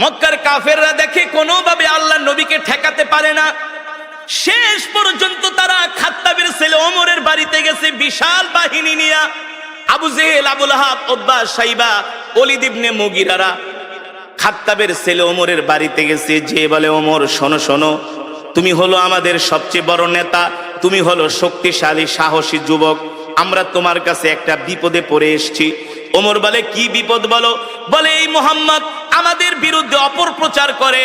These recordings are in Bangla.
মক্কার কাফেররা দেখে কোনোভাবে আল্লাহর নবীকে ঠেকাতে পারে না। শেষ পর্যন্ত তারা খাত্তাবের ছেলে ওমরের বাড়িতে গেছে বিশাল বাহিনী নিয়ে। আবু জেহেল, আবু লাহাব, উতবা, শাইবা, ওলীদ ইবনে মুগীরারা খাত্তাবের ছেলে ওমরের বাড়িতে গেছে। যে বলে, ওমর শোনো শোনো, তুমি হলো আমাদের সবচেয়ে বড় নেতা, তুমি হলো শক্তিশালী সাহসী যুবক, আমরা তোমার কাছে একটা বিপদে পড়ে এসেছি। ওমর বলে, কি বিপদ বলো? বলে, এই মুহাম্মদ আমাদের বিরুদ্ধে অপপ্রচার করে,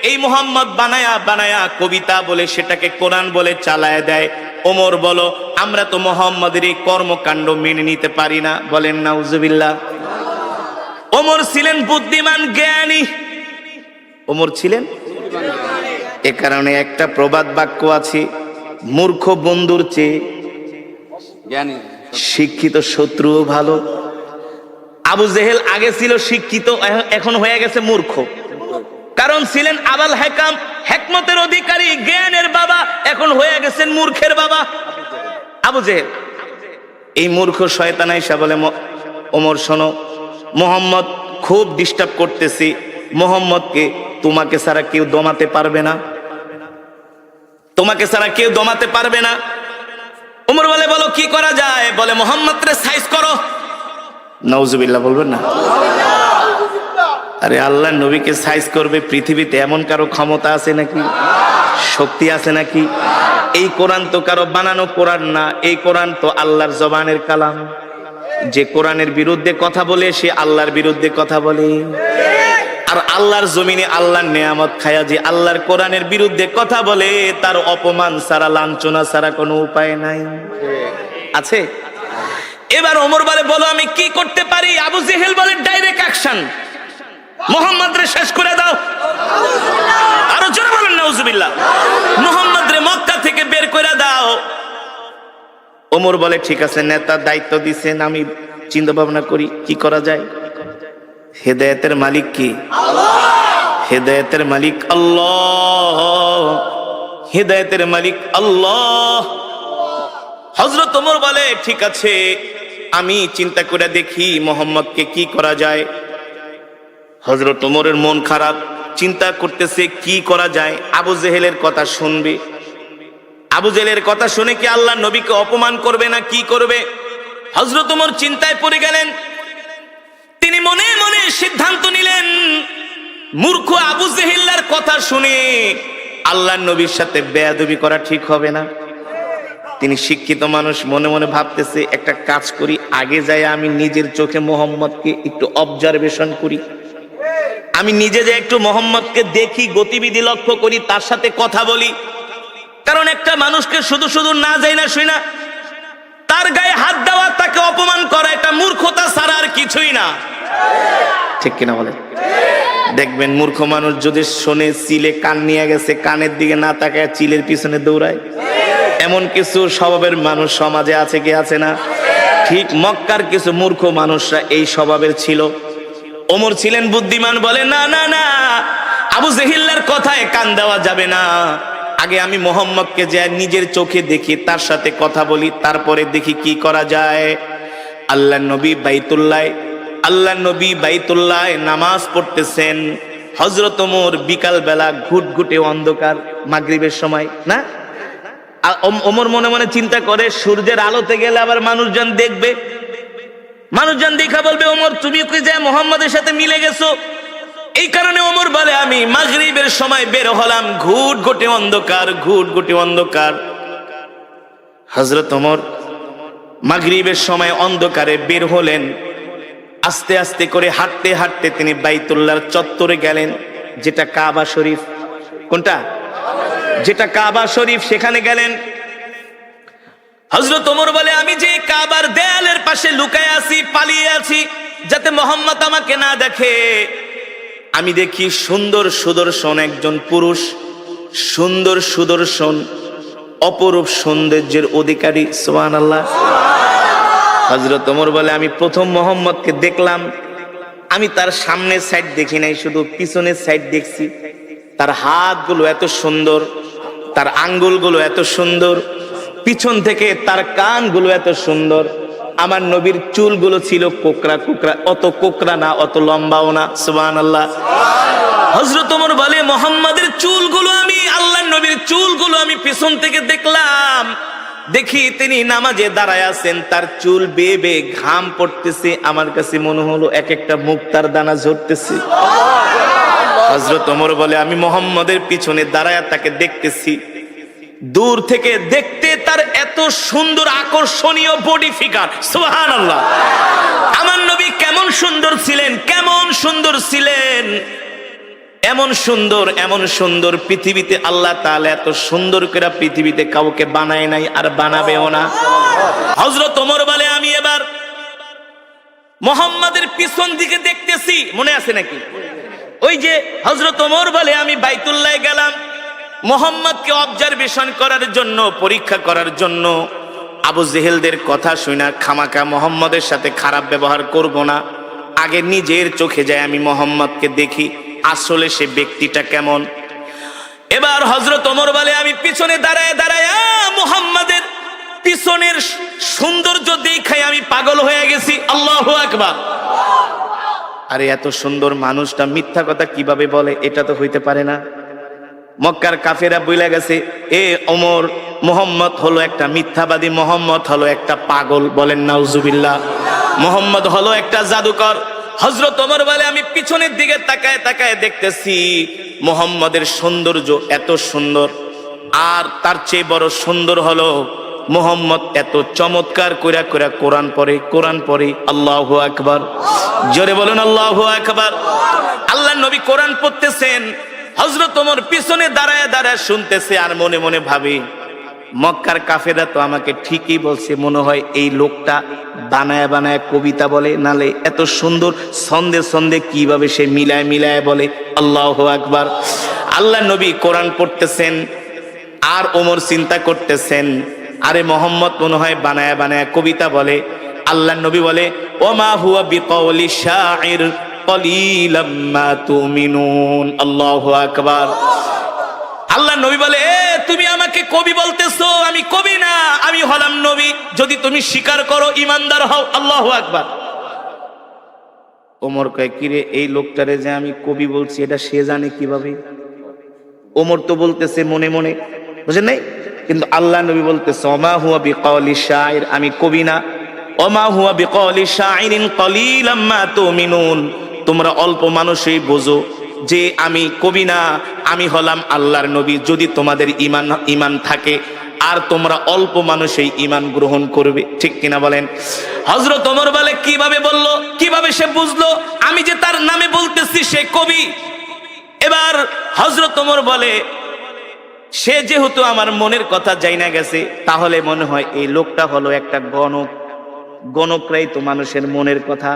এই মুহাম্মদ বানায়া বানায়া কবিতা বলে সেটাকে কোরআন বলে চালায় দেয়। ওমর বলো, আমরা তো মুহাম্মদের এই কর্মকাণ্ড মেনে নিতে পারি না। বলেন নাউজুবিল্লাহ। ওমর ছিলেন বুদ্ধিমান, জ্ঞানী। ওমর ছিলেন, এ কারণে একটা প্রবাদ বাক্য আছে, মূর্খ বন্ধুর চেয়ে জ্ঞানী শিক্ষিত শত্রুও ভালো। আবু জেহেল আগে ছিল শিক্ষিত, এখন হয়ে গেছে মূর্খ। কারণ ছিলেন আবাল হেকাম, হেকমতের অধিকারী, জ্ঞানের বাবা, এখন হয়ে গেছেন মূর্খের বাবা আবু জেহেল। এই মূর্খ শয়তান আইসা বলে, ওমর শোনো, মুহাম্মদ খুব ডিস্টার্ব করতেছি, মুহাম্মদকে তোমাকে ছাড়া কেউ দমাতে পারবে না, তোমাকে ছাড়া কেউ দমাতে পারবে না। ওমর বলে, বলো কি করা যায়? বলে, মুহাম্মদরে সাইজ করো। নাউজুবিল্লাহ বলবেন না? আরে আল্লাহ নবীকে সাইজ করবে পৃথিবীতে এমন কারো ক্ষমতা আছে নাকি? শক্তি আছে নাকি? এই কোরআন তো কারো বানানো কোরআন না, এই কোরআন তো আল্লাহর জবানের কালাম। যে কোরআনের বিরুদ্ধে কথা বলে সে আল্লাহর বিরুদ্ধে কথা বলে। আর আল্লাহর জমিনে আল্লাহর নেয়ামত খায়া যে আল্লাহর কোরআনের বিরুদ্ধে কথা বলে, তার অপমান ছাড়া, লাঞ্ছনা ছাড়া কোনো উপায় নাই। আছে? এবার ওমর বলে, বলো আমি কি করতে পারি? আবু জেহেল বলে, ডাইরেক্ট অ্যাকশন, মুহাম্মদরে শেষ করে দাও। আরো জোরে বলেন নাউজুবিল্লাহ। মুহাম্মদরে মক্কা থেকে বের করে দাও। ওমর বলে, ঠিক আছে, নেতার দায়িত্ব দিছেন, আমি চিন্তা ভাবনা করি কি করা যায়। হেদায়েতের মালিক কি? হেদায়েতের মালিক আল্লাহ, হেদায়েতের মালিক আল্লাহ। হযরত ওমর বলে, ঠিক আছে, আমি চিন্তা করে দেখি মুহাম্মদকে কি করা যায়। হযরত ওমরের মন খারাপ, চিন্তা করতেছে কি করা যায়। আবু জেহেলের কথা শুনবে, আবু জেহেলের কথা শুনে কি আল্লাহ নবীকে অপমান করবে না কি করবে? হযরত ওমর চিন্তায় পড়ে গেলেন। তিনি মনে মনে সিদ্ধান্ত নিলেন, মূর্খ আবু জেহেলের কথা শুনে আল্লাহর নবীর সাথে বেয়াদবি করা ঠিক হবে না। তিনি শিক্ষিত মানুষ, মনে মনে ভাবতেছে, একটা কাজ করি, আগে যাই আমি নিজের চোখে মুহাম্মদকে একটু অবজারভেশন করি, আমি নিজে যে একটু মুহাম্মদকে দেখি, গতিবিধি লক্ষ্য করি, তার সাথে কথা বলি। কারণ একটা মানুষকে শুধু শুধু না যাই না শুই না তার গায়ে হাত দেওয়া, তাকে অপমান করা, এটা মূর্খতা ছাড়া আর কিছুই না। ঠিক কিনা বলে? দেখবেন মূর্খ মানুষ যদি শোনে চিলে কান নিয়ে গেছে, কানের দিকে না তাকায় চিলের পিছনে দৌড়ায়। এমন কিছু স্বভাবের মানুষ সমাজে আছে কি আছে না? ঠিক মক্কার কিছু মূর্খ মানুষরা এই স্বভাবের ছিল। ওমর ছিলেন বুদ্ধিমান, বলে, না না না, আবু জেহেলের কথায় কান দেওয়া যাবে না। আগে আমি মুহাম্মদকে যে নিজের চোখে দেখি, তার সাথে কথা বলি, তারপরে দেখি কি করা যায়। আল্লাহর নবী বাইতুল্লাহ নামাজ পড়তেছেন। হযরত ওমর বিকাল বেলা ঘুটঘুটে অন্ধকার, মাগরিবের সময় না, ওমর মনে মনে চিন্তা করে, সূর্যের আলোতে গেলে আবার মানুষজন দেখবে, মানুষজন দেখা বলবে, ওমর তুমি কি যে মুহাম্মদের সাথে মিলে গেছো। এই কারণে ওমর বলে, আমি মাগরিবের সময় বের হলাম, ঘুটঘুটে অন্ধকার, ঘুটঘুটে অন্ধকার। হযরত ওমর মাগরিবের সময় অন্ধকারে বের হলেন। আস্তে আস্তে করে হাঁটতে হাঁটতে তিনি বাইতুল্লাহর চত্বরে গেলেন, যেটা কাবা শরীফ। কোনটা? যেটা কাবা শরীফ, সেখানে গেলেন। হযরত ওমর বলে, আমি যে কাবার দেয়ালের পাশে লুকায় আছি, পালিয়ে আছি, যাতে মুহাম্মদ আমাকে না দেখে। আমি দেখি সুন্দর সুদর্শন একজন পুরুষ, সুন্দর সুদর্শন, অপরূপ সৌন্দর্যের অধিকারী। সুবহানাল্লাহ। হযরত ওমর বলে, আমি প্রথম মুহাম্মদকে দেখলাম, আমি তার সামনের সাইড দেখি নাই, শুধু পিছনের সাইড দেখছি। তার হাতগুলো এত সুন্দর, তার আঙ্গুলগুলো এত সুন্দর, পিছন থেকে তার কানগুলো এত সুন্দর। আমার নবীর চুলগুলো ছিল কোকড়া কোকড়া, অত কোকড়া না, অত লম্বাও না। সুবহানাল্লাহ। হযরত ওমর বলে মুহাম্মাদের চুলগুলো আমি আল্লাহর নবীর চুলগুলো আমি পিছন থেকে দেখলাম, দেখি তিনি নামাজে দাঁড়ায় আছেন, তার চুল বেয়ে বেয়ে ঘাম পড়তেছে, আমার কাছে মনে হলো এক একটা মুক্তার দানা ঝরতেছে। হযরত ওমর বলে আমি মুহাম্মাদের পিছনে দাঁড়ায় তাকে দেখতেছি, দূর থেকে দেখতে তার এত সুন্দর আকর্ষণীয় বডি ফিগার, সুবহানাল্লাহ। আমার নবী কেমন সুন্দর ছিলেন, কেমন সুন্দর ছিলেন, এমন সুন্দর, এমন সুন্দর পৃথিবীতে আল্লাহ তাআলা এত সুন্দর করে পৃথিবীতে কাউকে বানায় নাই, আর বানাবেও না। হযরত ওমর বলে আমি এবার মুহাম্মাদের পিছন দিকে দেখতেছি, মনে আছে নাকি? ওই যে হযরত ওমর বলে আমি বাইতুল্লাহ গেলাম মুহাম্মদকে অবজারভেশন করার জন্য, পরীক্ষা করার জন্য। আবু জেহেলদের কথা শুনা খামাকা মুহাম্মদের সাথে খারাপ ব্যবহার করব না, আগে নিজের চোখে যায় আমি মুহাম্মদকে দেখি আসলে সে ব্যক্তিটা কেমন। এবার হযরত ওমর বলে আমি পিছনে দাঁড়ায় দাঁড়ায় মুহাম্মদের পিছনের সৌন্দর্য দেখাই আমি পাগল হয়ে গেছি। আল্লাহু আকবার। আরে এত সুন্দর মানুষটা মিথ্যা কথা কিভাবে বলে, এটা তো হইতে পারে না। মক্কার কাফেরা বইলা গেছে এ ওমর, মুহাম্মদ হলো একটা মিথ্যাবাদী, মুহাম্মদ হলো একটা পাগল, বলেন নাউজুবিল্লাহ, মুহাম্মদ হলো একটা জাদুকর। হযরত ওমর বলে আমি পিছনের দিকে তাকায় তাকায় দেখতেছি মুহাম্মদের সৌন্দর্য এত সুন্দর, আর তার চেয়ে বড় সুন্দর হলো মুহাম্মদ এত চমৎকার কইরা কইরা কোরআন পড়ে, কোরআন পড়ে। আল্লাহু আকবার, জোরে বলুন আল্লাহু আকবার। আল্লাহর নবী কোরআন পড়তেছেন, হযরত ওমর পিছনে দাঁড়ায় দাঁড়ায় শুনতেছে, আর মনে মনে ভাবে মক্কার কাফেররা তো আমাকে ঠিকই বলছে, মনে হয় এই লোকটা বানায় বানায় কবিতা বলে, নালে এত সুন্দর ছন্দে ছন্দে কিভাবে সে মিলায় মিলায় বলে। আল্লাহু আকবার। আল্লাহর নবী কোরআন পড়তেছেন, আর ওমর চিন্তা করতেছেন আরে মুহাম্মদ মনে হয় বানায় বানায় কবিতা বলে। আল্লাহর নবী বলে ওমা হুয়া বিকাউলি শাইর কলিলাম মা তুমিনুন। আল্লাহু আকবার। আল্লাহর নবী বলে এ তুমি আমাকে কবি বলতেছো, আমি কবি না, আমি হলাম নবী, যদি তুমি স্বীকার করো ইমানদার হও। আল্লাহু আকবার। ওমর কয় কিরে এই লোকটারে যে আমি কবি বলছি এটা সে জানে কিভাবে? ওমর তো বলতেছে মনে মনে, বুঝেন নাই? কিন্তু আল্লাহ নবী বলতেছে ওমা হুয়া বিকাউলি শাইর, আমি কবি না। ওমা হুয়া বিকাউলি শাইরিন কলিলাম মা তুমিনুন, তোমরা অল্প মানুষই বোঝো যে আমি কবি না, আমি হলাম আল্লাহর নবী, যদি তোমাদের ঈমান থাকে, আর তোমরা অল্প মানুষই ঈমান গ্রহণ করবে। ঠিক কিনা বলেন? হযরত ওমর বলে কিভাবে বললো, কিভাবে সে বুঝলো আমি যে তার নামে বলতেছি সে কবি? এবার হযরত ওমর বলে সে যেহেতু আমার মনের কথা জানা গেছে, তাহলে মনে হয় এই লোকটা হলো একটা গণক, গণকরাই তো মানুষের মনের কথা।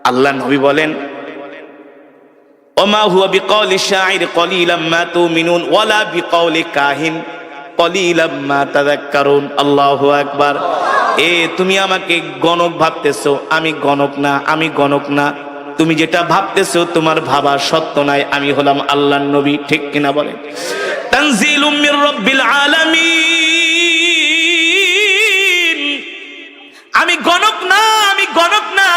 আল্লাহ নবী বলেন ওমা হুয়া বিকাউলি শাইর কলিলাম মা তুমিনুন ওয়ালা বিকাউলি কাহিন কলিলাম মা তাযাক্কারুন। আল্লাহু আকবার। এ তুমি আমাকে গণক ভাবতেছো, আমি গণক না, আমি গণক না। তুমি যেটা ভাবতেছো তোমার ভাবা সত্য নাই, আমি হলাম আল্লাহর নবী। ঠিক কিনা বলেন? তানজিলুম মির রাব্বিল আলামিন। আমি গণক না, আমি গণক না,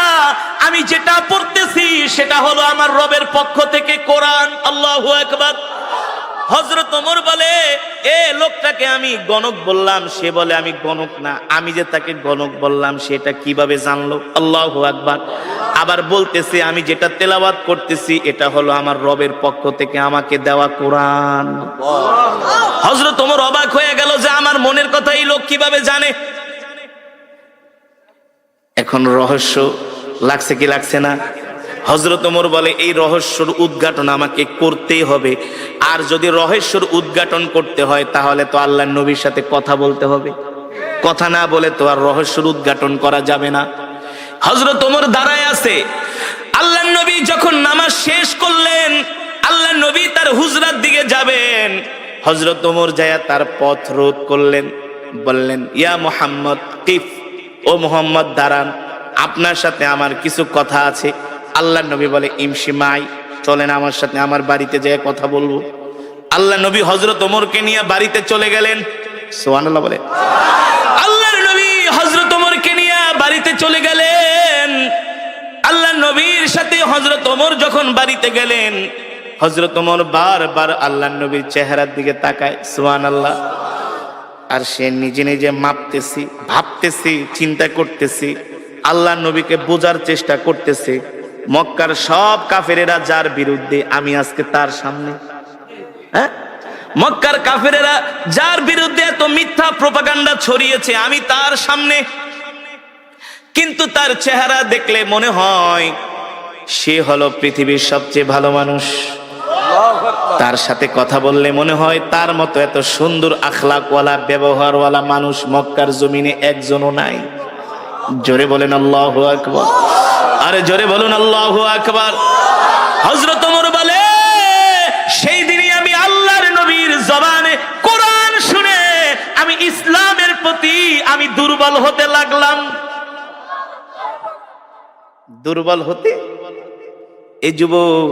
আমি যেটা পড়তেছি সেটা হলো আমার রবের পক্ষ থেকে কোরআন। আল্লাহু আকবার। হযরত ওমর বলে এ লোকটাকে আমি গণক বললাম, সে বলে আমি গণক না, আমি যে তাকে গণক বললাম সেটা কিভাবে জানলো? আল্লাহু আকবার। আবার বলতেছে আমি যেটা তেলাওয়াত করতেছি এটা হলো আমার রবের পক্ষ থেকে আমাকে দেওয়া কোরআন। হযরত ওমর অবাক হয়ে গেল যে আমার মনের কথা এই লোক কিভাবে জানে। এখন রহস্য লাগছে কি লাগছে না? হযরত ওমর বলে এই রহস্যর উদ্ঘাটন আমাকে করতেই হবে, আর যদি রহস্যর উদ্ঘাটন করতে হয় তাহলে তো আল্লাহর নবীর সাথে কথা বলতে হবে, কথা না বলে তো আর রহস্যর উদ্ঘাটন করা যাবে না। হযরত ওমর দাঁড়ায় আছে, আল্লাহর নবী যখন নামাজ শেষ করলেন, আল্লাহর নবী তার হুজরার দিকে যাবেন, হযরত ওমর যায় তার পথ রোধ করলেন, বললেন ইয়া মুহাম্মদ কিফ, ও মুহাম্মদ দাঁড়ান, আপনার সাথে আমার কিছু কথা আছে। আল্লাহর নবী বলে ইমশি মাই, চলেন আমার সাথে, আমার বাড়িতে যেয়ে কথা বলবো। আল্লাহর নবী হযরত ওমরকে নিয়ে বাড়িতে চলে গেলেন। সুবহানাল্লাহ বলে। আল্লাহর নবী হযরত ওমরকে নিয়ে বাড়িতে চলে গেলেন। আল্লাহর নবীর সাথে হযরত ওমর যখন বাড়িতে গেলেন, হযরত ওমর বারবার আল্লাহর নবীর চেহারার দিকে তাকায়, সুবহানাল্লাহ। আর সে নিজে নিজে মাপতেছি, ভাবতেছি, চিন্তা করতেছি, আল্লাহর নবীকে বোঝার চেষ্টা করতেছে। মক্কার সব কাফেরেরা যার বিরুদ্ধে, আমি আজকে তার সামনে। হ্যাঁ, মক্কার কাফেরেরা যার বিরুদ্ধে এত মিথ্যা প্রোপাগান্ডা ছড়িয়েছে, আমি তার সামনে। কিন্তু তার চেহারা দেখলে মনে হয় সে হলো পৃথিবীর সবচেয়ে ভালো মানুষ। তার সাথে কথা বললে মনে হয় তার মতো এত সুন্দর আখলাকওয়ালা, ব্যবহারওয়ালা মানুষ মক্কার জমিনে একজনও নাই। জোরে বলেন আল্লাহু আকবার। আরে জোরে বলুন আল্লাহু আকবার। হযরত ওমর বলে, সেই দিনই আমি আল্লাহর নবীর জবানে কোরআন শুনে আমি ইসলামের প্রতি আমি দুর্বল হতে লাগলাম। দুর্বল হতে? এই যুবক,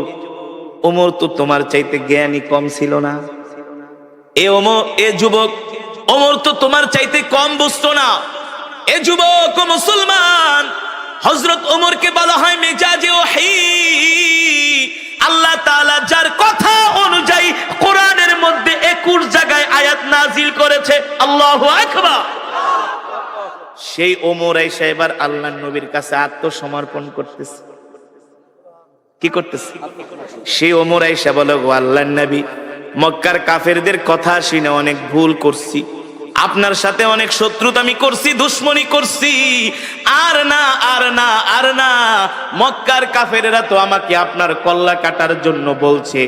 ওমর তো তোমার চাইতে জ্ঞানী কম ছিল না। এ যুবক, ওমর তো তোমার চাইতে কম বুঝতো না। এ যুবক ও মুসলমান, হযরত ওমরকে বলা হয় মেজাজে ওহী। আল্লাহ তাআলা যার কথা অনুযায়ী কোরআনের মধ্যে 21 জায়গায় আয়াত নাজিল করেছে। আল্লাহু আকবার। সেই ওমর আয়েশা এবার আল্লাহর নবীর কাছে আত্মসমর্পণ করতেছে। কি করতেছে? সেই ওমর আয়েশা বলে, গো আল্লাহর নবী, মক্কার কাফেরদের কথা শুনে অনেক ভুল করছি, আপনার সাথে অনেক শত্রুতামি করছি, দুশ্মনী করছি। আর না, আর না, আর না। মক্কার কাফেরেরা তো আমাকে আপনার কল্লা কাটার জন্য বলছে।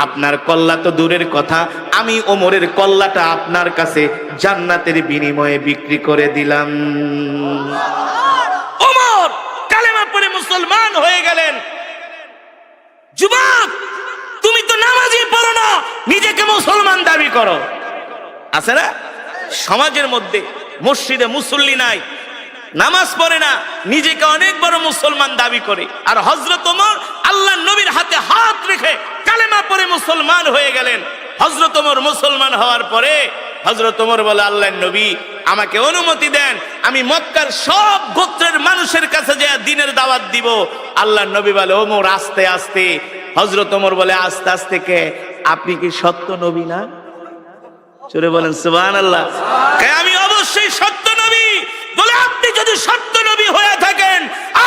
আপনার কল্লা তো দূরের কথা, আমি ওমরের কল্লাটা আপনার কাছে জান্নাতের বিনিময়ে বিক্রি করে দিলাম। ওমর কালেমা পড়ে মুসলমান হয়ে গেলেন। যুবক, তুমি তো নামাজই পড়ো না, নিজেকে মুসলমান দাবি করো। আছে না সমাজের মধ্যে? মসজিদে মুসল্লি নাই, নামাজ পড়ে না, নিজেকে অনেক বড় মুসলমান দাবি করে। আর হযরত ওমর আল্লাহর নবীর হাতে হাত রেখে কালেমা পড়ে মুসলমান হয়ে গেলেন। হযরত ওমর মুসলমান হওয়ার পরে হযরত ওমর বলে, আল্লাহর নবী, আমাকে অনুমতি দেন, আমি মক্কার সব গোত্রের মানুষের কাছে যে দ্বীনের দাওয়াত দিব। আল্লাহর নবী বলে, ওমর আস্তে আস্তে। হযরত ওমর বলে, আস্তে আস্তে কে? আপনি কি সত্য নবী না? চলে বলেন সুবহানাল্লাহ। আমি অবশ্যই সত্য নবী। বলে, আপনি যদি সত্য নবী হয়ে থাকেন,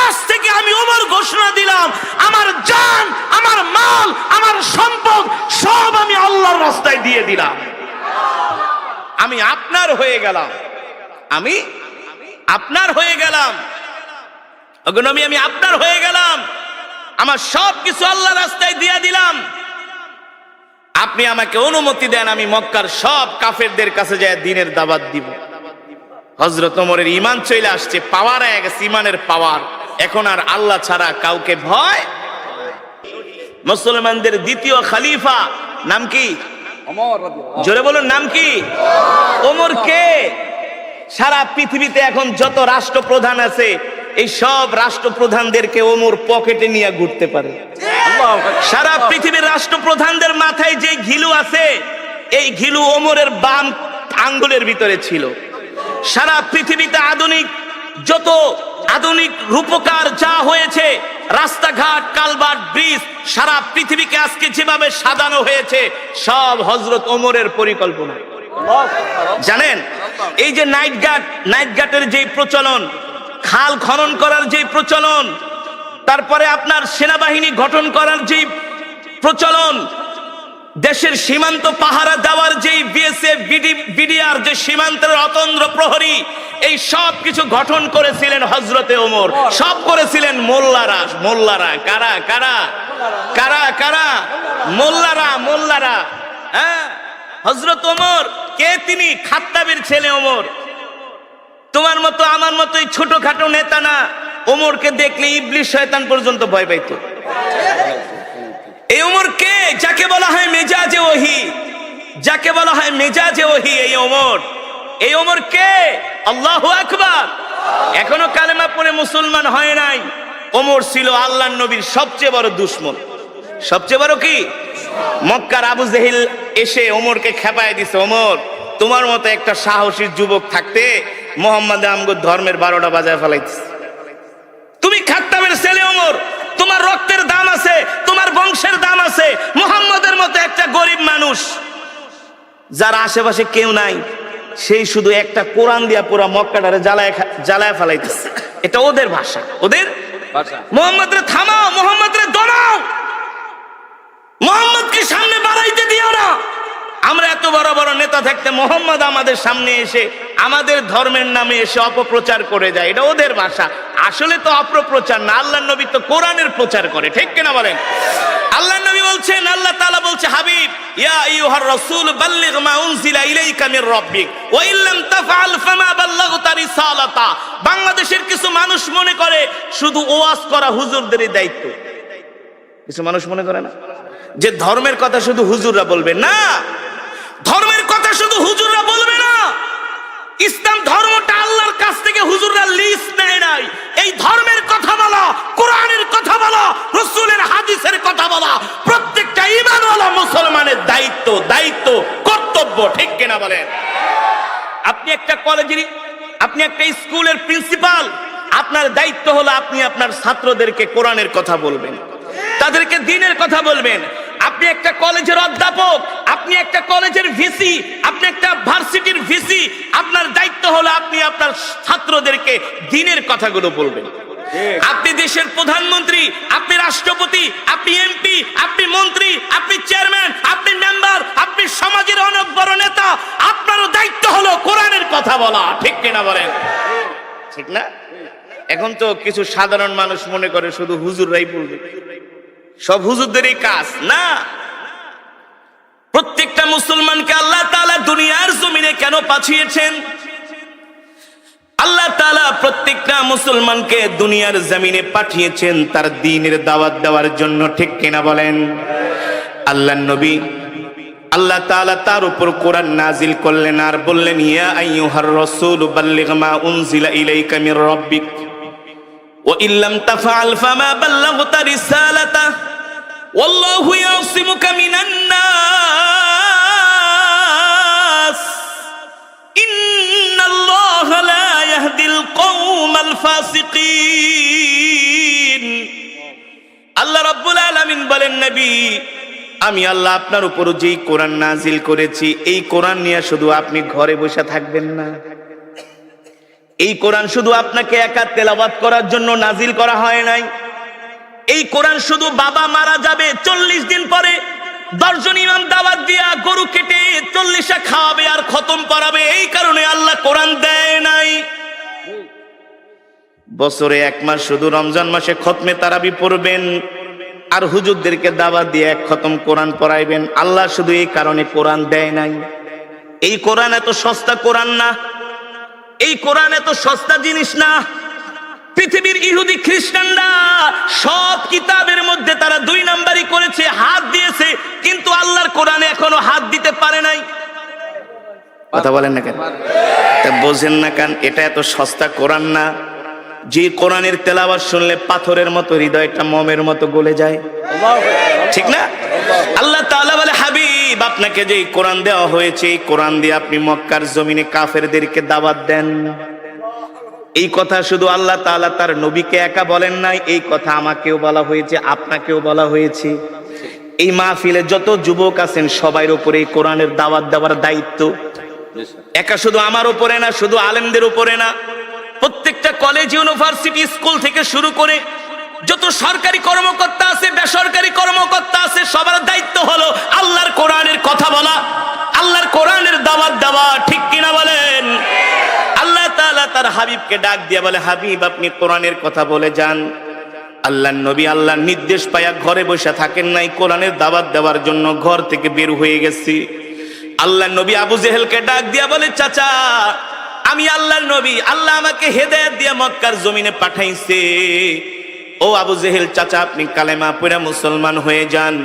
আজ থেকে আমি ওমর ঘোষণা দিলাম, আমার জান, আমার মাল, আমার সম্পদ সব আমি আল্লাহর রাস্তায় দিয়ে দিলাম। আমি আপনার হয়ে গেলাম, আমি আপনার হয়ে গেলাম। ওগো নবী, আমি আপনার হয়ে গেলাম, আমার সব কিছু আল্লাহর রাস্তায় দিয়ে দিলাম। আপনি আমাকে অনুমতি দেন, আমি মক্কার সব কাফেরদের কাছে যায় দ্বীনের দাওয়াত দিব। হযরত ওমরের ঈমান চলে আসছে, পাওয়ার হয়ে গেছে, ঈমানের পাওয়ার। এখন আর আল্লাহ ছাড়া কাউকে ভয়। মুসলমানদের দ্বিতীয় খলিফা নাম কি? জোরে বলুন, নাম কি? ওমর কে? সারা পৃথিবীতে এখন যত রাষ্ট্রপ্রধান আছে, এই সব রাষ্ট্রপ্রধানদেরকে ওমর পকেটে নিয়ে ঘুরতে পারে। সারা পৃথিবীর রাষ্ট্রপ্রধানদের মাথায় যে ঘিলু আছে, এই ঘিলু ওমরের বাম আঙ্গুলের ভিতরে ছিল। সারা পৃথিবীতে যত আধুনিক রূপকার যা হয়েছে, রাস্তাঘাট, কালভার্ট, ব্রিজ, সারা পৃথিবীকে আজকে যেভাবে সাজানো হয়েছে, সব হযরত ওমরের পরিকল্পনা। জানেন, এই যে নাইট ঘাটের যে প্রচলন, খাল খনন করার যে প্রচলন, তারপরে আপনার সেনাবাহিনী গঠন করার যে প্রচলন, দেশের সীমান্ত পাহারা দেওয়ার যে বিএসএফ, বিডিআর, যে সীমান্তের অতন্দ্র প্রহরী, এই সব কিছু গঠন করেছিলেন হযরতে ওমর। সব করেছিলেন মোল্লারা। কারা কারা কারা কারা? মোল্লারা। হ্যাঁ, হযরত ওমর কে? তিনি খাত্তাবের ছেলে ওমর। তোমার মতো আমার মতো এই ছোটখাটো নেতা না। ওমরকে দেখলে ইবলিস শয়তান পর্যন্ত ভয় পাইতো। এই ওমর কে? যাকে বলা হয় মেজাজে ওহী, যাকে বলা হয় মেজাজে ওহী, এই ওমর কে? আল্লাহু আকবার। এখনো কালেমা পড়ে মুসলমান হয় নাই। ওমর ছিল আল্লাহর নবীর সবচেয়ে বড় দুশমন। সবচেয়ে বড় কি? মক্কার আবু জেহেল এসে ওমরকে খেপায় দিছে, ওমর, তোমার মতো একটা সাহসী যুবক থাকতে মুহাম্মদ আমগো ধর্মের 12টা বাজায় ফেলাইতেছে। তুমি খাত্তাবের ছেলে ওমর, তোমার রক্তের দাম আছে, তোমার বংশের দাম আছে। মুহাম্মদ মানুষ যার আশেপাশে কেউ নাই, সেই শুধু একটা কোরআন দিয়া পুরা মক্কাটারে জ্বালায় ফেলাইতেছে। এটা ওদের ভাষা, ওদের ভাষা। মোহাম্মদ রে থামাও, মোহাম্মদ রে দমাও, মোহাম্মদকে সামনে বাড়াইতে দিও না। আমরা এত বড় বড় নেতা থাকতে মোহাম্মদ আমাদের সামনে এসে আমাদের ধর্মের নামে এসে অপপ্রচার করে যায়, এটা ওদের ভাষা। আসলে তো অপপ্রচার না, আল্লাহর নবী তো কোরআনের প্রচার করে, ঠিক কিনা বলেন? আল্লাহর নবী বলছেন, আল্লাহ তাআলা বলছে, হাবিব ইয়া আইয়ুহার রাসূল বাল্লিগ মা উনজিলা ইলাইকা মির রাব্বিক ওয়া ইল্লাম তাফআল ফামা বাল্লাগতা রিসালাতা। বাংলাদেশের কিছু মানুষ মনে করে শুধু ওয়াজ করা হুজুরদেরই দায়িত্ব। কিছু মানুষ মনে করে না যে ধর্মের কথা শুধু হুজুররা বলবে, না, ধর্মের কথা শুধু হুজুররা বলবে না। ইসলাম ধর্মটা আল্লাহর কাছ থেকে হুজুররা লিস্ট নেয় নাই। এই ধর্মের কথা বলা, কোরআনের কথা বলা, রাসূলের হাদিসের কথা বলা প্রত্যেকটা ঈমানওয়ালা মুসলমানের দায়িত্ব, কর্তব্য, ঠিক কিনা বলেন? আপনি একটা কলেজের, আপনি একটা স্কুলের প্রিন্সিপাল, আপনার দায়িত্ব হলো আপনি আপনার ছাত্রদেরকে কোরআনের কথা বলবেন, তাদেরকে দ্বীনের কথা বলবেন। আপনি একটা কলেজের অধ্যাপক, আপনি একটা কলেজের ভিসি, আপনি একটা ভার্সিটির ভিসি, আপনার দায়িত্ব হলো আপনি আপনার ছাত্রদেরকে দ্বীনের কথাগুলো বলবেন। আপনি দেশের প্রধানমন্ত্রী, আপনি রাষ্ট্রপতি, আপনি এমপি, আপনি মন্ত্রী, আপনি চেয়ারম্যান, আপনি মেম্বার, আপনি সমাজের অনেক বড় নেতা, আপনারও দায়িত্ব হলো কোরআনের কথা বলা, ঠিক কিনা বলেন? ঠিক না? এখন তো কিছু সাধারণ মানুষ মনে করে শুধু হুজুররাই বলবে, সব হুজুরদেরই কাজ। না, প্রত্যেকটা মুসলমানকে আল্লাহ তাআলা দুনিয়ার জমিনে কেন পাঠিয়েছেন? আল্লাহ তাআলা প্রত্যেকটা মুসলমানকে দুনিয়ার জমিনে পাঠিয়েছেন তার দ্বীনের দাওয়াত দেওয়ার জন্য, ঠিক কিনা বলেন? আল্লাহর নবী আল্লাহ তাআলা তার উপর কোরআন নাজিল করলেন আর বললেন, ইয়া আইয়ুহার রাসূল বাল্লিগ মা উনজিলা ইলাইকা মির রাব্বিক ওয়া ইল্লাম তাফআল ফামা বাল্লাগতা রিসালাতা ওয়াল্লাহু ইয়াসিমুকা মিনান নাস ইন্নাল্লাহা লা ইয়াহদিল কওমাল ফাসিকিন। আল্লাহ রাব্বুল আলামিন বলেন, নবী আমি আল্লাহ আপনার উপর যেই কোরআন নাজিল করেছি, এই কোরআন নিয়ে শুধু আপনি ঘরে বসে থাকবেন না। এই কোরআন শুধু আপনাকে একা তেলাওয়াত করার জন্য নাজিল করা হয় নাই। এই কোরআন শুধু বাবা মারা যাবে 40 দিন পরে 10 জন ইমাম দাওয়াত দিয়া গরু কেটে 40টা খাওয়াবে আর খতম করাবে, এই কারণে আল্লাহ কোরআন দেয় নাই। বছরে 1 মাস শুধু রমজান মাসে খতমে তারাবি পড়বেন আর হুজুরদেরকে দাওয়াত দিয়ে 1 খতম কোরআন পড়াইবেন। আল্লাহ শুধু এই কারণে কোরআন দেয় নাই। এই কোরআন এত সস্তা কোরআন না, এই কোরআন এত সস্তা জিনিস না। পৃথিবীর ইহুদি খ্রিস্টানরা সব কিতাবের মধ্যে তারা 2 নাম্বারই করেছে, হাত দিয়েছে, কিন্তু আল্লাহর কোরআনে এখনো হাত দিতে পারে নাই। কথা বলেন না কেন? তা বোঝেন না কেন? এটা এত সস্তা কোরআন না যে কোরআনের তেলাওয়াত শুনলে পাথরের মতো হৃদয়টা মোমের মতো গলে যায়, ঠিক না? আল্লাহ তাআলা বলে, হাবিব আপনাকে যে কোরআন দেওয়া হয়েছে, এই কোরআন দিয়ে আপনি মক্কার জমিনে কাফেরদেরকে দাওয়াত দেন। এই কথা শুধু আল্লাহ তাআলা তার নবীকে একা বলেন নাই, এই কথা আমাকেও বলা হয়েছে, আপনাকেও বলা হয়েছে। এই মাহফিলে যত যুবক আছেন সবার উপরে এই কোরআনের দাওয়াত দেওয়ার দায়িত্ব একা শুধু আমার উপরে না, শুধু আলেমদের উপরে না, প্রত্যেকটা কলেজ, ইউনিভার্সিটি, স্কুল থেকে শুরু করে যত সরকারি কর্মকর্তা আছে, বেসরকারি কর্মকর্তা আছে, সবার দায়িত্ব হলো আল্লাহর কোরআনের কথা বলা, আল্লাহর কোরআনের দাওয়াত দেওয়া, ঠিক কিনা বলেন? আল্লাহ তাআলা তার হাবিবকে ডাক দিয়ে বলে, হাবিব আপনি কোরআনের কথা বলে যান। আল্লাহর নবী আল্লাহর নির্দেশ পায়া ঘরে বসে থাকেন নাই, কোরআনের দাওয়াত দেওয়ার জন্য ঘর থেকে বের হয়ে গেছি। আল্লাহর নবী আবু জেহেলকে ডাক দিয়া বলে, চাচা আমি আল্লাহর নবী, আল্লাহ আমাকে হেদায়েত দিয়ে মক্কার জমিনে পাঠাইছে। ও আবু জেহেল চাচা আপনি কালেমা পড়ে মুসলমান হয়ে যান।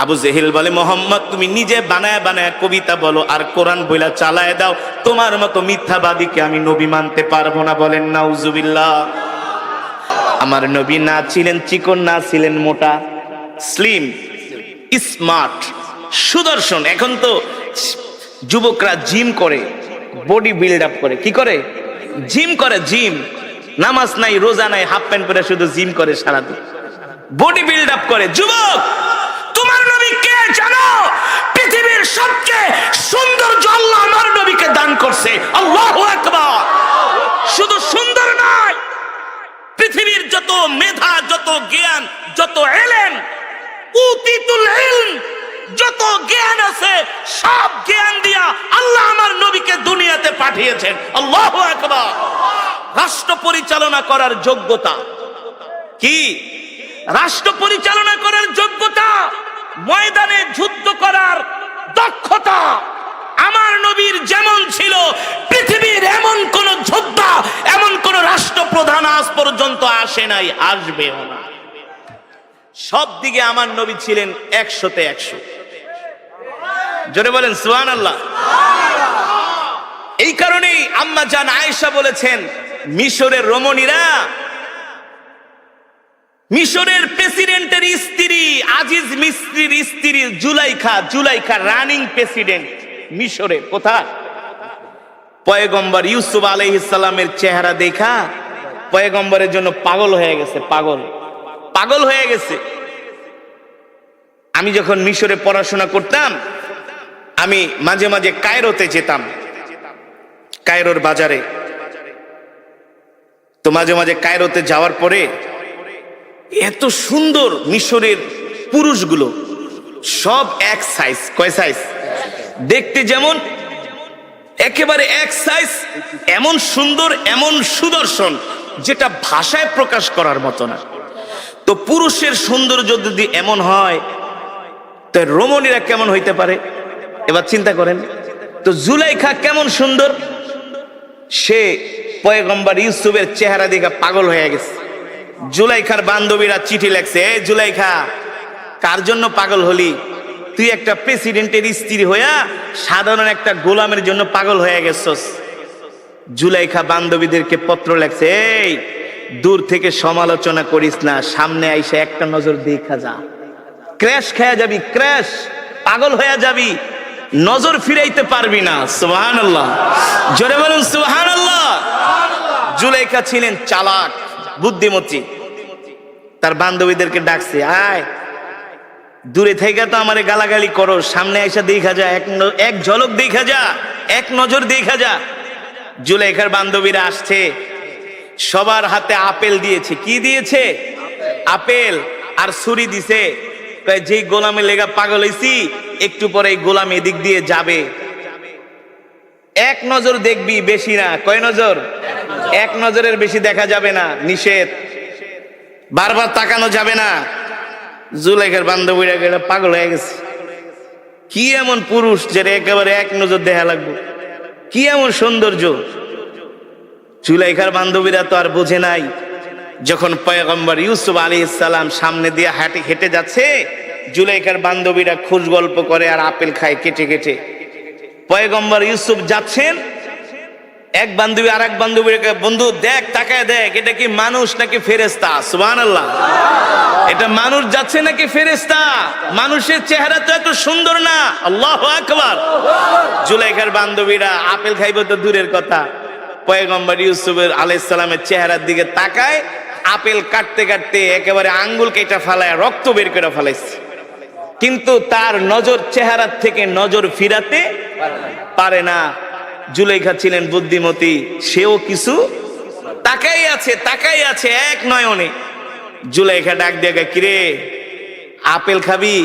আবু জেহেল বলে, মোহাম্মদ তুমি নিজে বানায় বানায় কবিতা বলো আর কোরআন বইলা চালায় দাও, তোমার মতো মিথ্যাবাদীকে আমি নবী মানতে পারবো না। বলেন নাউজুবিল্লাহ। আমার নবী না ছিলেন চিকন, না ছিলেন মোটা, স্লিম, স্মার্ট, সুদর্শন। এখন তো যুবকরা জিম করে, বডি বিল্ড আপ করে। কি করে? জিম করে। জিম, নামাজ নাই, রোজা নাই, হাফ প্যান্ট পরে শুধু জিম করে সারাদিন, বডি বিল্ড আপ করে। যুবক তোমার নবী কে জানো? পৃথিবীর করছে। আল্লাহু আকবার। শুধু সুন্দর নয়, পৃথিবীর যত মেধা, যত জ্ঞান, যত ইলম, উতিতুল ইলম, যত জ্ঞান আছে সব জ্ঞান দিয়া আল্লাহ আমার নবীকে দুনিয়াতে পাঠিয়েছেন। আল্লাহু আকবার। রাষ্ট্র পরিচালনা করার যোগ্যতা কি? রাষ্ট্র পরিচালনা করার যোগ্যতা, ময়দানে যুদ্ধ করার দক্ষতা আমার নবীর যেমন ছিল, পৃথিবীর এমন কোন যোদ্ধা, এমন কোন রাষ্ট্রপ্রধান আজ পর্যন্ত আসে নাই, আসবেও না। সব দিকে আমার নবী ছিলেন 100-তে 100। জোরে বলেন সুবহানাল্লাহ। এই কারণেই আম্মা জান আয়েশা বলেছেন, মিশরের রমণীরা, মিশরের প্রেসিডেন্টের স্ত্রী, আজিজ মিস্ত্রির স্ত্রী জুলাইখা রানিং প্রেসিডেন্ট মিশরে। কোথায়? পয়গম্বর ইউসুফ আলাইহিস সালামের চেহারা দেখা পয়গম্বরের জন্য পাগল হয়ে গেছে, পাগল হয়ে গেছে। আমি যখন মিশরে পড়াশোনা করতাম, আমি মাঝে মাঝে কায়রোতে যেতাম, কায়রোর বাজারে। তো মাঝে মাঝে কায়রোতে যাওয়ার পরে এত সুন্দর মিশরের পুরুষগুলো, সব এক সাইজ। কয় সাইজ? দেখতে যেমন একেবারে এক সাইজ, এমন সুন্দর, এমন সুদর্শন, যেটা ভাষায় প্রকাশ করার মতো না। তো পুরুষের সৌন্দর্য যদি এমন হয়, তো রমণীরা কেমন হইতে পারে? এবার চিন্তা করেন তো, জুলাইখা কেমন সুন্দর। সে পয়গম্বর ইউসুফের চেহারা দেখে পাগল হয়ে গেছে। জুলাইখার বান্ধবীরা চিঠি লেখছে, এ জুলাইখা, কার জন্য পাগল হলি? তুই একটা প্রেসিডেন্টের স্ত্রী হইয়া সাধারণ একটা গোলামের জন্য পাগল হয়ে গেছস। জুলাইখা বান্ধবীদেরকে পত্র লেখছে, এই দূর থেকে সমালোচনা করিস না, সামনে আইসা একটা নজর দেখা যা, ক্র্যাশ খেয়ে যাবি, ক্র্যাশ, পাগল হয়ে যাবি, নজর ফিরাইতে পারবি না। সুবহানাল্লাহ। জোরে বলুন সুবহানাল্লাহ। জুলাইখা ছিলেন চালাক, বুদ্ধিমতী। তার বান্ধবীদেরকে ডাকছে, আয়, দূরে থেকে তো আমারে গালাগালি করো, সামনে এসে দেখা যা, এক ঝলক দেখা যা, এক নজর দেখা যা। জুলাইখার বান্ধবীরা আসছে, সবার হাতে আপেল দিয়েছে। কি দিয়েছে? আপেল আর ছুরি দিছে। যে গোলামে লেগা পাগল হইছি, একটু পরে এই গোলাম এদিক দিয়ে যাবে, এক নজর দেখবি, বেশি না। কয় নজর? এক নজরের বেশি দেখা যাবে না, নিষেধ। বারবার তাকানো যাবে না। জুলাইখার বান্ধবীরা গেলে পাগল হয়ে গেছে। কি এমন পুরুষ যেটা একেবারে এক নজর দেখা লাগবে? কি এমন সৌন্দর্য? জুলাইখার বান্ধবীরা তো আর বোঝে নাই, যখন পয়গম্বর ইউসুফ আলাইহিস সালাম সামনে দিয়ে হেঁটে যাচ্ছে, জুলাইখার বান্ধবীরা খুশ গল্প করে আর আপেল খায় কেটে কেটে। পয়গম্বর ইউসুফ যাচ্ছেন, এক বান্ধবী আর এক বান্ধবীকে, বন্ধু দেখ, তাকায় দেখ, এটা কি মানুষ নাকি ফেরেশতা? সুবহানাল্লাহ। এটা মানুষ যাচ্ছে নাকি ফেরেশতা? মানুষের চেহারা তো এত সুন্দর না। আল্লাহু আকবার। জুলাইখার বান্ধবীরা আপেল খাইব তো দূরের কথা, পয়গম্বর ইউসুফ আলাইহিস সালামের চেহারার দিকে তাকায়, আপেল কাটতে কাটতে একেবারে আঙ্গুল কেটে ফেলায় রক্ত বের করে ফেলাইছে। কিন্তু তার নজর চেহারার থেকে নজর ফিরাতে পারে না। জুলাইখা ছিলেন বুদ্ধিমতী, সেও কিছু তাকাই আছে এক নয়নে। জুলাইখা ডাক দিয়ে, কিরে, আপেল খাবি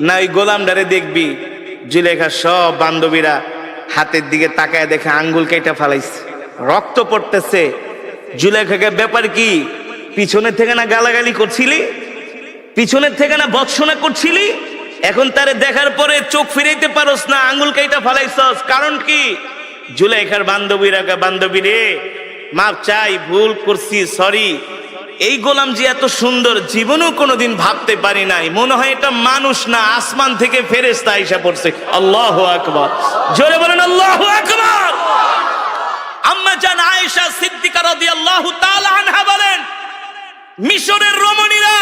না ওই গোলামডারে দেখবি? জুলাইখা সব বান্ধবীরা হাতের দিকে তাকায় দেখে আঙ্গুল কেটে ফেলাইছে, রক্ত পড়তেছে। জুলাইখাকে, ব্যাপার কি? পিছনের থেকে না গালাগালি করছিলি, পিছনের থেকে না ভৎসনা করছিলি, এখন তারে দেখার পরে চোখ ফিরাইতে পারস না, আঙ্গুল কেটে ফেলাইছস, কারণ কি? জুলাইখার বান্ধবীরা, বান্ধবী রে, মাপ চাই, ভুল করছি, সরি। এই গোলাম যে এত সুন্দর জীবনেও কোনোদিন ভাবতে পারি নাই, মনে হয় এটা মানুষ না, আসমান থেকে ফেরেশতা আইসা পড়ছে। আল্লাহু আকবার। জোরে বলেন আল্লাহু আকবার। আম্মা জান আয়েশা সিদ্দিকা রাদিয়াল্লাহু তাআলা আনহা বলেন, মিশরের রমণীরা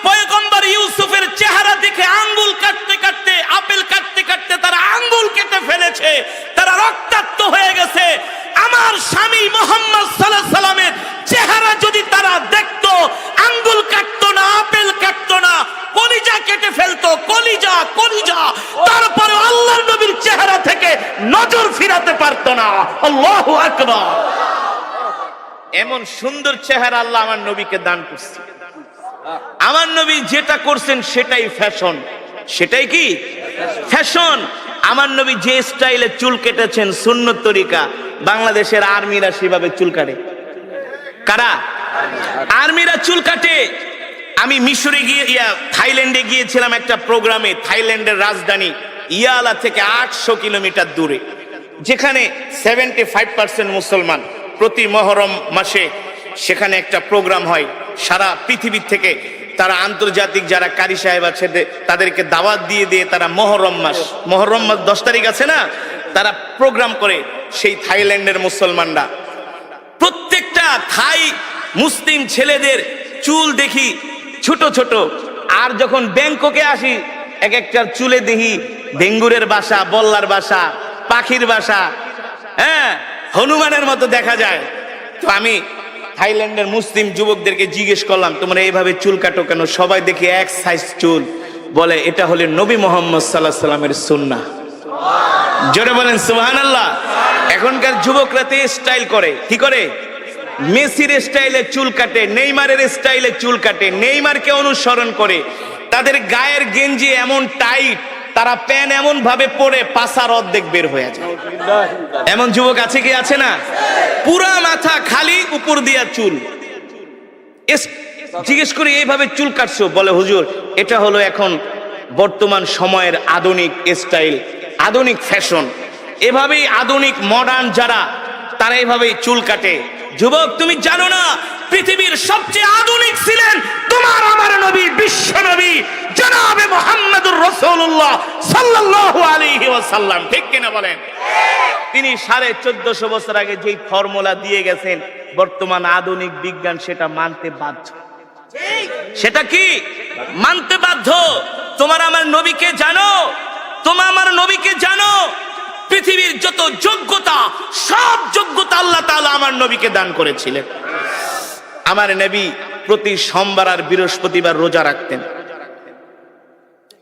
পয়গম্বর ইউসুফের চেহারা দেখে আঙ্গুল কাটতে কাটতে, আপেল কাটতে কাটতে তারা আঙ্গুল কেটে ফেলেছে, তারা রক্তাক্ত হয়ে গেছে। আমার স্বামী মুহাম্মদ সাল্লাল্লাহু আলাইহি সাল্লামের চেহারা যদি তারা দেখতো, আঙ্গুল কাটতো না, আপেল কাটতো না, কলিজা কেটে ফেলতো, কলিজা। তারপরে আল্লাহর নবীর চেহারা থেকে নজর ফিরাতে পারতো না। আকবার। এমন সুন্দর চেহারা আল্লাহ আমার নবীকে দান করছে। আমার নবী যেটা করছেন সেটাই ফ্যাশন। সেটাই কি ফ্যাশন। আমার নবী যে স্টাইলে চুল কেটেছেন সুন্নত তরিকা, বাংলাদেশের আর্মিরা সেভাবে চুল কাটে। কারা? আর্মিরা চুল কাটে। আমি মিশরে গিয়ে থাইল্যান্ডে গিয়েছিলাম একটা প্রোগ্রামে। থাইল্যান্ডের রাজধানী ইয়ালা থেকে 800 কিলোমিটার দূরে, যেখানে 75% মুসলমান। প্রতি মহরম মাসে সেখানে একটা প্রোগ্রাম হয়। সারা পৃথিবী থেকে তারা আন্তর্জাতিক যারা কারি সাহেব আছে তাদেরকে দাওয়াত দিয়ে দিয়ে তারা মহরম মাস 10 তারিখ আছে না, তারা প্রোগ্রাম করে। সেই থাইল্যান্ডের মুসলমানরা প্রত্যেকটা থাই মুসলিম ছেলেদের চুল দেখি ছোট ছোট। আর যখন ব্যাংককে আসি এক একটার চুলে দেখি ডেঙ্গুরের বাসা, বল্লার বাসা, পাখির বাসা, হ্যাঁ হনুমানের মতো দেখা যায়। তো আমি থাইল্যান্ডের মুসলিম যুবকদেরকে জিজ্ঞেস করলাম, তোমরা এইভাবে চুল কাটো কেন? সবাই দেখি এক সাইজ চুল। বলে এটা হলো নবী মুহাম্মদ সাল্লাল্লাহু আলাইহি সাল্লামের সুন্নাহ। জোরে বলেন সুবহানাল্লাহ। এখনকার যুবকরা তো স্টাইল করে। কি করে? মেসির স্টাইলে চুল কাটে, নেইমারের স্টাইলে চুল কাটে, নেইমারকে অনুসরণ করে। তাদের গায়ের গেঞ্জি এমন টাইট, তারা প্যান এমন ভাবে পরে পাছার অর্ধেক বের হয়ে যায়। এমন যুবক আছে কি আছে না? পুরা মাথা খালি, উপর দিয়া চুল। জিজ্ঞেস করি এইভাবে চুল কাটছো? বলে হুজুর এটা হলো এখন বর্তমান সময়ের আধুনিক স্টাইল, আধুনিক ফ্যাশন। এভাবেই আধুনিক মডার্ন যারা, তারা এইভাবেই চুল কাটে। যুবক তুমি জানো না পৃথিবীর সবচেয়ে আধুনিক ছিলেন তোমার আমার নবী, বিশ্ব নবী জনাবে মুহাম্মদুর রাসূলুল্লাহ সাল্লাল্লাহু আলাইহি ওয়াসাল্লাম। ঠিক কিনা বলেন? তিনি 1450 বছর আগে যেই ফর্মুলা দিয়ে গেছেন, বর্তমান আধুনিক বিজ্ঞান সেটা মানতে বাধ্য। সেটা কি? মানতে বাধ্য। তোমার আমার নবীকে জানো, তোমার আমার নবীকে জানো। পৃথিবীর যত যোগ্যতা, সব যোগ্যতা আল্লাহ তাআলা আমার নবীকে দান করেছিলেন। আমার নবী প্রতি সোমবার আর বৃহস্পতিবার রোজা রাখতেন।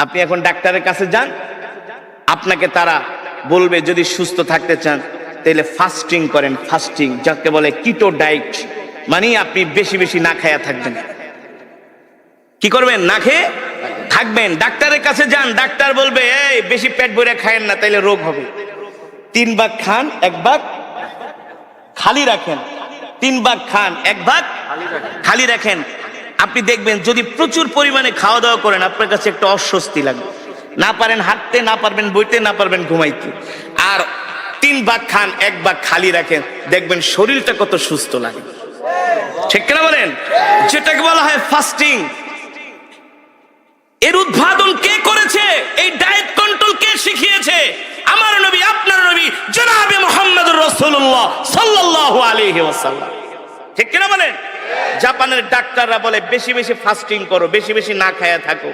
আপনি এখন ডাক্তারের কাছে যান, আপনাকে তারা বলবে যদি সুস্থ থাকতে চান তাহলে ফাস্টিং করেন। ফাস্টিং যাকে বলে কিটো ডায়েট, মানে আপনি বেশি বেশি না খায়া থাকবেন। কি করবেন? না খেয়ে থাকবেন। ডাক্তারের কাছে যান, ডাক্তার বলবে এই বেশি পেট ভরে খায়েন না, তাইলে রোগ হবে। 3 ভাগ খান, 1 ভাগ খালি রাখেন। 3 ভাগ খান, 1 ভাগ খালি রাখেন। আপনি দেখবেন যদি প্রচুর পরিমাণে খাওয়া দাওয়া করেন, আপনার কাছে একটা অস্বস্তি লাগবে। না পারেন হাঁটতে, না পারবেন বইতে, না পারবেন ঘুমাইতে। আর 3 ভাগ খান, 1 ভাগ খালি রাখেন, দেখবেন শরীরটা কত সুস্থ লাগে। ঠিক কিনা বলেন? যেটাকে বলা হয় ফাস্টিং। এর উদ্ভাবন কে করেছে? এই ডায়েট কন্ট্রোল কে শিখিয়েছে? আমার নবী, আপনার নবী জনাবে মুহাম্মদুর রাসূলুল্লাহ সাল্লাল্লাহু আলাইহি ওয়াসাল্লাম। ঠিক কিনা বলেন? জাপানের ডাক্তাররা বলে বেশি বেশি ফাস্টিং করো, বেশি বেশি না খায়া থাকো,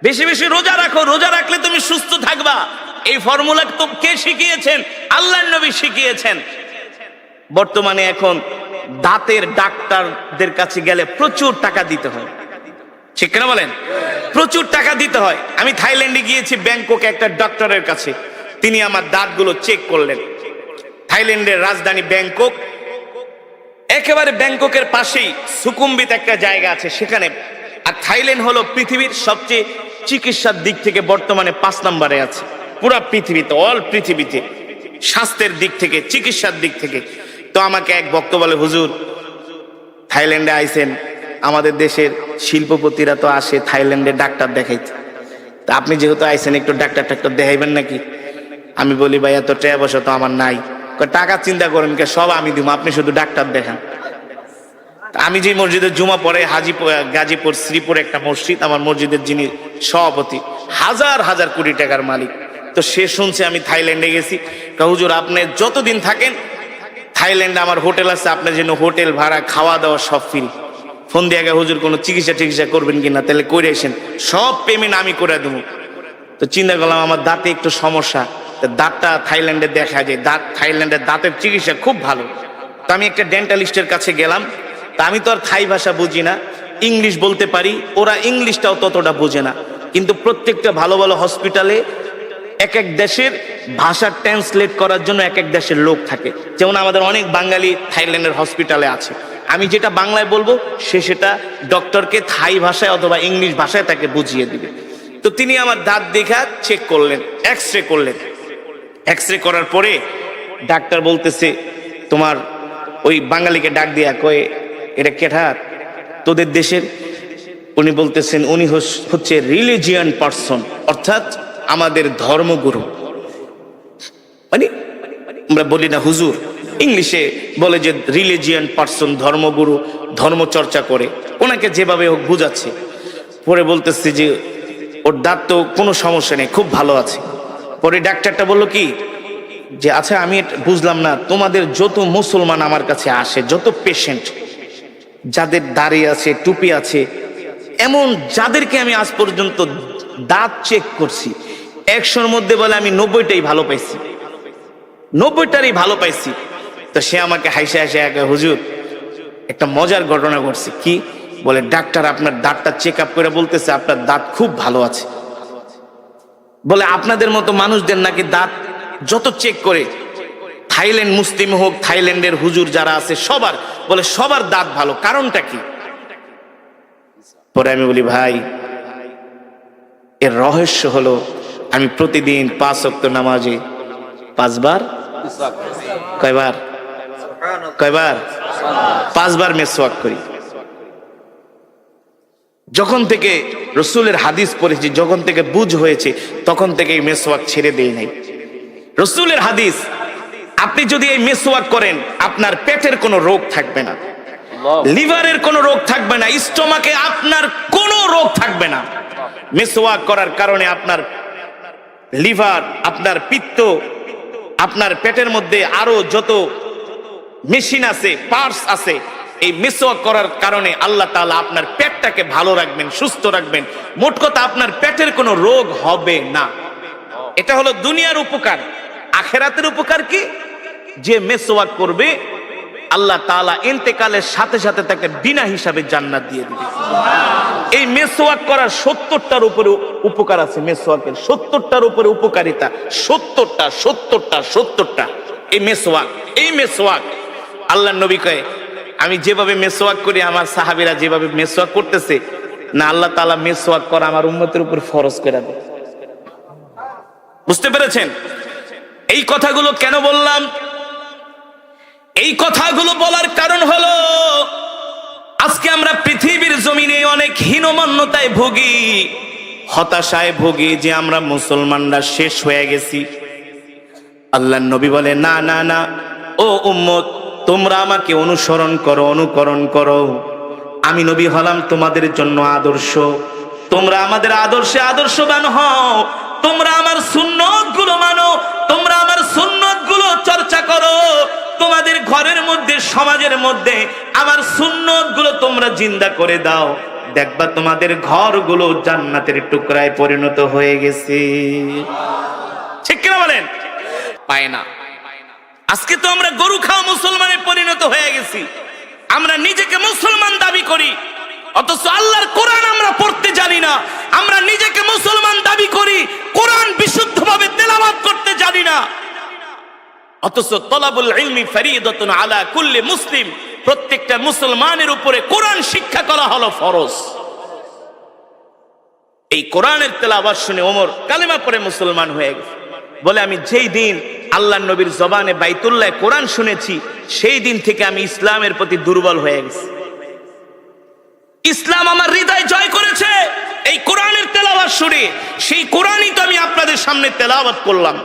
বেশি বেশি রোজা রাখো, রোজা রাখলে তুমি সুস্থ থাকবা। এই ফর্মুলা তো কে শিখিয়েছেন? আল্লাহর নবী শিখিয়েছেন। বর্তমানে এখন দাঁতের ডাক্তারদের কাছে গেলে প্রচুর টাকা দিতে হয়। ঠিক কিনা বলেন? প্রচুর টাকা দিতে হয়। আমি থাইল্যান্ডে গিয়েছি, ব্যাংককে একটা ডক্টরের কাছে। তিনি আমার দাঁতগুলো চেক করলেন। থাইল্যান্ডের রাজধানী ব্যাংকক, একেবারে ব্যাংককের পাশেই সুকুম্বিত একটা জায়গা আছে সেখানে। আর থাইল্যান্ড হলো পৃথিবীর সবচেয়ে চিকিৎসার দিক থেকে বর্তমানে 5 নম্বরে আছে পুরা পৃথিবীতে, অল পৃথিবীতে, স্বাস্থ্যের দিক থেকে, চিকিৎসার দিক থেকে। তো আমাকে এক ভক্ত বলে, হুজুর থাইল্যান্ডে আইছেন, আমাদের দেশের শিল্পপতিরা তো আসে থাইল্যান্ডে ডাক্তার দেখাইতে, তা আপনি যেহেতু আইছেন একটু ডাক্তার দেখাইবেন নাকি? আমি বলি ভাই এত টাকা পয়সা তো আমার নাই। টাকা চিন্তা করেন কে, সব আমি দিব, আপনি শুধু ডাক্তার দেখান। আমি যে মসজিদের জুমা পড়ে গাজীপুর শ্রীপুর একটা মসজিদ, আমার মসজিদের যিনি সভাপতি হাজার হাজার কোটি টাকার মালিক, তো সে শুনছে আমি থাইল্যান্ডে গেছি। হুজুর আপনি যতদিন থাকেন থাইল্যান্ডে আমার হোটেল আছে, আপনার জন্য হোটেল ভাড়া, খাওয়া দাওয়া সব ফ্রি। ফোন দিয়ে আগে হুজুর কোনো চিকিৎসা করবেন কিনা, তাহলে করে আসেন, সব পেমেন্ট আমি করে দেবো। তো চিন্তা করলাম আমার দাঁতে একটু সমস্যা, দাঁতটা থাইল্যান্ডে দেখা যায়, থাইল্যান্ডের দাঁতের চিকিৎসা খুব ভালো। তো আমি একটা ডেন্টালিস্টের কাছে গেলাম। তা আমি তো আর থাই ভাষা বুঝি না, ইংলিশ বলতে পারি, ওরা ইংলিশটাও ততটা বোঝে না। কিন্তু প্রত্যেকটা ভালো ভালো হসপিটালে এক এক দেশের ভাষা ট্রান্সলেট করার জন্য এক এক দেশের লোক থাকে। যেমন আমাদের অনেক বাঙালি থাইল্যান্ডের হসপিটালে আছে, আমি যেটা বাংলায় বলবো সে সেটা ডক্টরকে থাই ভাষায় অথবা ইংলিশ ভাষায় তাকে বুঝিয়ে দিবে। তো তিনি আমার দাঁত দেখা চেক করলেন, এক্স রে করলেন। এক্স রে করার পরে ডাক্তার বলতেছে, তোমার ওই বাঙালিকে ডাক দিয়া কয়ে, এটা কেঠার তোদের দেশের? উনি বলতেছেন উনি হচ্ছে রিলিজিয়ান পার্সন, অর্থাৎ আমাদের ধর্মগুরু। মানে আমরা বলি না হুজুর, ইংলিশে বলে যে রিলিজিয়ান পার্সন, ধর্মগুরু, ধর্ম চর্চা করে, ওনাকে যেভাবে হোক বুঝাচ্ছে। পরে বলতেছে যে ওর দাঁত তো কোনো সমস্যা নেই, খুব ভালো আছে। পরে ডাক্তারটা বলল কি যে আচ্ছা আমি বুঝলাম না, তোমাদের যত মুসলমান আমার কাছে আসে, যত পেশেন্ট যাদের দাড়ি আছে, টুপি আছে, এমন যাদেরকে আমি আজ পর্যন্ত দাঁত চেক করছি, 100-র মধ্যে বলে আমি 90টাই ভালো পাইছি, 90টারই ভালো পাইছি। তো সে আমাকে হাসে হাসে একা, হুজুর একটা মজার ঘটনা ঘটছে। কি বলে? ডাক্তার আপনার দাঁতটা চেক আপ করে বলতেছে আপনার দাঁত খুব ভালো আছে। বলে আপনাদের মতো মানুষদের নাকি দাঁত যত চেক করে, থাইল্যান্ড মুসলিম হোক, থাইল্যান্ডের হুজুর যারা আছে সবার, বলে সবার দাঁত ভালো, কারণটা কি? পরে আমি বলি ভাই, এর রহস্য হলো আমি প্রতিদিন 5 ওয়াক্ত নামাজে 5 বার, কয়বার? 5 বার মেসওয়াক করি। যখন থেকে রসুলের হাদিস পড়েছি, যখন থেকে বুঝ হয়েছে, তখন থেকে এই মেসওয়াক ছেড়ে দেই নাই। রসুলের হাদিস, আপনি যদি এই মেসওয়াক করেন আপনার পেটের কোনো রোগ থাকবে না, লিভারের কোনো রোগ থাকবে না, স্টোমাকে আপনার কোনো রোগ থাকবে না। মেসওয়াক করার কারণে আপনার লিভার, আপনার পিত্ত, আপনার পেটের মধ্যে আরো যত মেশিন আছে, পার্টস আছে, এই মেসওয়াক করার কারণে আল্লাহ তাআলা আপনার পেটটাকে ভালো রাখবেন, সুস্থ রাখবেন। মোট কথা আপনার পেটের কোনো রোগ হবে না। এটা হলো দুনিয়ার উপকার। আখিরাতের উপকার কি? যে মেসওয়াক করবে আল্লাহ তাআলা ইন্তেকালের সাথে সাথে তাকে বিনা হিসাবে জান্নাত দিয়ে দিবে। এই মেসওয়াক করার 70টার উপরে উপকার আছে। মেসওয়াকের 70টার উপরে উপকারিতা, 70টা এই মেসওয়াক আল্লাহর নবী কয়, আমি যেভাবে মেসওয়াক করি, আমার সাহাবীরা যেভাবে মেসওয়াক করতেছে না, আল্লাহ তাআলা মেসওয়াক করা আমার উম্মতের উপর ফরজ করে দেয়। বুঝতে পেরেছেন? এই কথাগুলো কেন বললাম? এই কথাগুলো বলার কারণ হলো আজকে আমরা পৃথিবীর জমিনে অনেক হীনমন্যতায় ভুগি, হতাশায় ভুগি যে আমরা মুসলমানরা শেষ হয়ে গেছি। আল্লাহর নবী বলে, না না না, ও উম্মত, তোমরা আমাকে অনুকরণ করো। আমি নবী হলাম তোমাদের জন্য আদর্শ, তোমরা আমাদের আদর্শে আদর্শবান হও। তোমরা আমার সুন্নতগুলো মানো, তোমরা আমার সুন্নতগুলো চর্চা করো। তোমাদের ঘরের মধ্যে, সমাজের মধ্যে আমার সুন্নতগুলো তোমরা জিন্দা করে দাও। দেখবা তোমাদের ঘরগুলো জান্নাতের টুকরায় পরিণত হয়ে গেছে। ঠিক কিনা বলেন? পায় না। আজকে তো আমরা গরু খাওয়া মুসলমানে পরিণত হয়ে গেছি। আমরা নিজেকে মুসলমান দাবি করি, অথচ আল্লাহর কোরআন আমরা পড়তে জানি না। আমরা নিজেকে মুসলমান দাবি করি, কোরআন বিশুদ্ধভাবে তেলাওয়াত করতে জানি না। অথচ তলাবুল ইলমি ফরিদাতুন আলা কুল্লি মুসলিম, প্রত্যেকটা মুসলমানের উপরে কোরআন শিক্ষা করা হলো ফরজ। এই কোরআনের তেলাওয়াত শুনে ওমর কালেমা পড়ে মুসলমান হয়ে গেছে। বলে আমি যেই দিন আল্লাহর নবীর জবানে বাইতুল্লাহ কোরআন শুনেছি, সেই দিন থেকে আমি ইসলামের প্রতি দুর্বল হয়ে গেছি। ইসলাম আমার হৃদয় জয় করেছে এই কোরআনের তেলাওয়াত শুনে। সেই কোরআনই তো আমি আপনাদের সামনে তেলাওয়াত করলাম।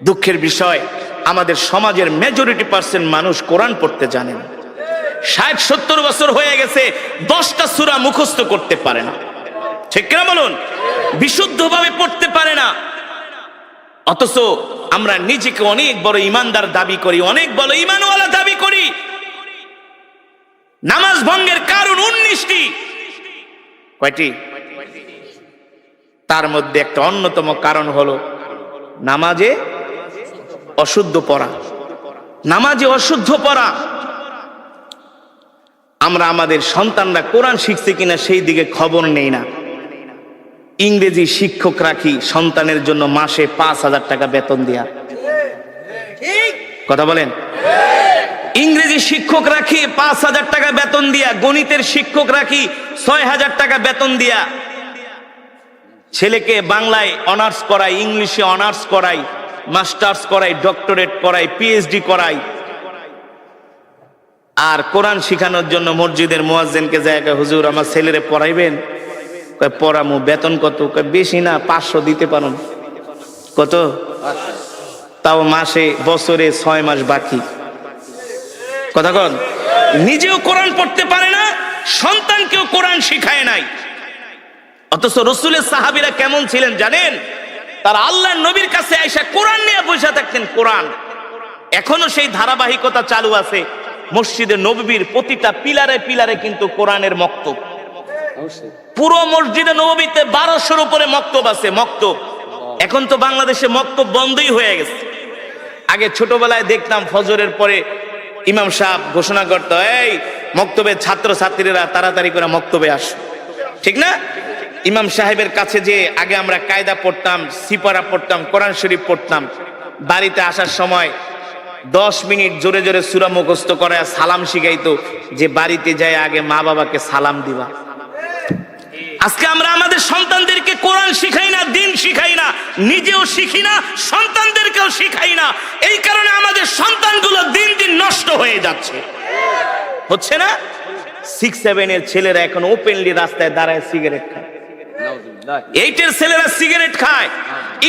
দুঃখের বিষয়, আমাদের সমাজের মেজরিটি পার্সেন্ট মানুষ কোরআন পড়তে জানে না। 60-70 বছর হয়ে গেছে, 10টা সূরা মুখস্থ করতে পারে না। ঠিক কিনা বলুন? বিশুদ্ধভাবে পড়তে পারে না। অথচ আমরা নিজেকে অনেক বড় ইমানদার দাবি করি, অনেক বড় ইমানওয়ালা দাবি করি। নামাজ ভঙ্গের কারণ 19টি। কয়টি? তার মধ্যে একটা অন্যতম কারণ হলো নামাজে অশুদ্ধ পড়া। নামাজে অশুদ্ধ পড়া। আমরা আমাদের সন্তানরা কোরআন শিখছে কিনা সেই দিকে খবর নেই না। ইংরেজি শিক্ষক রাখি সন্তানের জন্য মাসে 5,000 টাকা বেতন দিয়া। কথা বলেন। ইংরেজি শিক্ষক রাখি 5,000 টাকা বেতন দিয়া, গণিতের শিক্ষক রাখি 6,000 টাকা বেতন দিয়া, ছেলেকে বাংলায় অনার্স করাই, ইংলিশে অনার্স করাই, মাস্টার্স করাই, ডক্টরেট করাই, পিএইচডি করাই। আর কোরআন শিখানোর জন্য মসজিদের মুয়াজ্জিনকে জায়গা, হুজুর আমার ছেলেরে পড়াইবেন? কয় পড়ামু। বেতন কত? কয় বেশি না, 500 দিতে পারেন। কত? তাও মাসে, বছরে 6 মাস বাকি। কথা কন। নিজেও কোরআন পড়তে পারে না, সন্তানকেও কোরআন শিখায় নাই। অথচ রাসূলের সাহাবীরা কেমন ছিলেন জানেন? তারা আল্লাহর নবীর কাছে আয়েশা কোরআন নিয়ে বসে থাকতেন। কোরআন এখনো সেই ধারাবাহিকতা চালু আছে। মসজিদে নববীর প্রতিটা পিলারে পিলারে কিন্তু কোরআনের মক্তব। পুরো মসজিদে নববীতে 1200-র উপরে মক্তব আছে। মক্তব এখন তো বাংলাদেশে মক্তব বন্ধই হয়ে গেছে। আগে ছোটবেলায় দেখতাম ফজরের পরে ইমাম সাহেব ঘোষণা করতো, এই মক্তবের ছাত্র ছাত্রীরা তাড়াতাড়ি করে মক্তবে আসো। ঠিক না? ইমাম সাহেবের কাছে যে আগে আমরা কায়দা পড়তাম, সিপারা পড়তাম, কোরআন শরীফ পড়তাম। বাড়িতে আসার সময় 10 মিনিট জোরে জোরে সূরা মুখস্থ করে সালাম শিখাইতো, যে বাড়িতে যায় আগে মা বাবাকে সালাম দিবা। আজকে আমরা আমাদের সন্তানদেরকে কোরআন শিখাই না, দিন শিখাই না, নিজেও শিখি না, সন্তানদেরকেও শিখাই না। এই কারণে আমাদের সন্তানগুলো দিন দিন নষ্ট হয়ে যাচ্ছে। হচ্ছে না? 6-7 এর ছেলেরা এখন ওপেনলি রাস্তায় দাঁড়ায় সিগারেট খায়। 8 এর ছেলেরা সিগারেট খায়।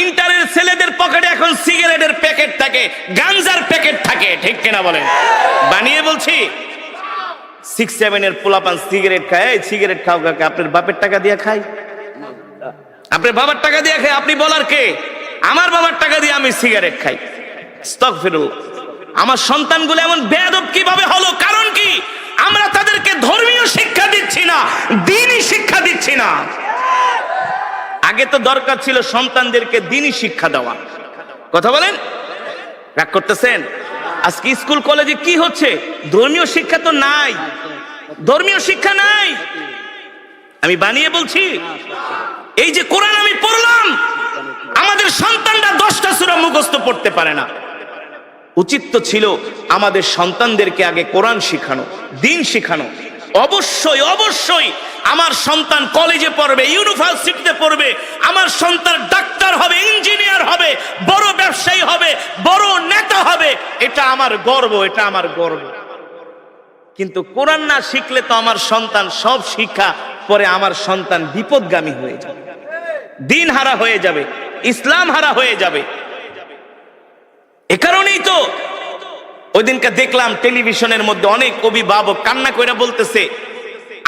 ইন্টারের ছেলেদের পকেটে এখন সিগারেটের প্যাকেট থাকে, গাঞ্জার প্যাকেট থাকে। ঠিক কিনা বলেন? বানিয়ে বলছি। 6-7 এর পোলাপান সিগারেট খায়। এই সিগারেট খাও কাকে? আপনার বাপের টাকা দিয়ে খাই? আপনার বাবার টাকা দিয়ে খাই? আপনি বলার কে? আমার বাবার টাকা দিয়ে আমি সিগারেট খাই। আস্তাগফিরুল্লাহ। আমার সন্তানগুলো এমন বেয়াদব কিভাবে হলো? কারণ কি? আমরা তাদেরকে ধর্মীয় শিক্ষা দিচ্ছি না, দ্বীনি শিক্ষা দিচ্ছি না। আগে তো দরকার ছিল সন্তানদেরকে দ্বীনি শিক্ষা দেওয়া। কথা বলেন? রাগ করতেছেন? আজকে স্কুল কলেজে কি হচ্ছে? ধর্মীয় শিক্ষা তো নাই, ধর্মীয় শিক্ষা নাই। আমি বানিয়ে বলছি। এই যে কোরআন আমি পড়লাম, আমাদের সন্তানরা 10টা সূরা মুখস্থ পড়তে পারে না। উচিত তো ছিল আমাদের সন্তানদেরকে আগে কোরআন শিখানো, দিন শিখানো। অবশ্যই অবশ্যই আমার সন্তান কলেজে পড়বে, ইউনিভার্সিটিতে পড়বে, আমার সন্তান ডাক্তার হবে, ইঞ্জিনিয়ার হবে, বড় ব্যবসায়ী হবে, বড় নেতা হবে। এটা আমার গর্ব, এটা আমার গর্ব। কিন্তু কোরআন না শিখলে তো আমার সন্তান সব শিক্ষা পরে আমার সন্তান বিপদগামী হয়ে যাবে, দিন হারা হয়ে যাবে, ইসলাম হারা হয়ে যাবে। এ কারণেই তো ওই দিনকে দেখলাম টেলিভিশনের মধ্যে অনেক অভিভাবক কান্না করে বলতেছে,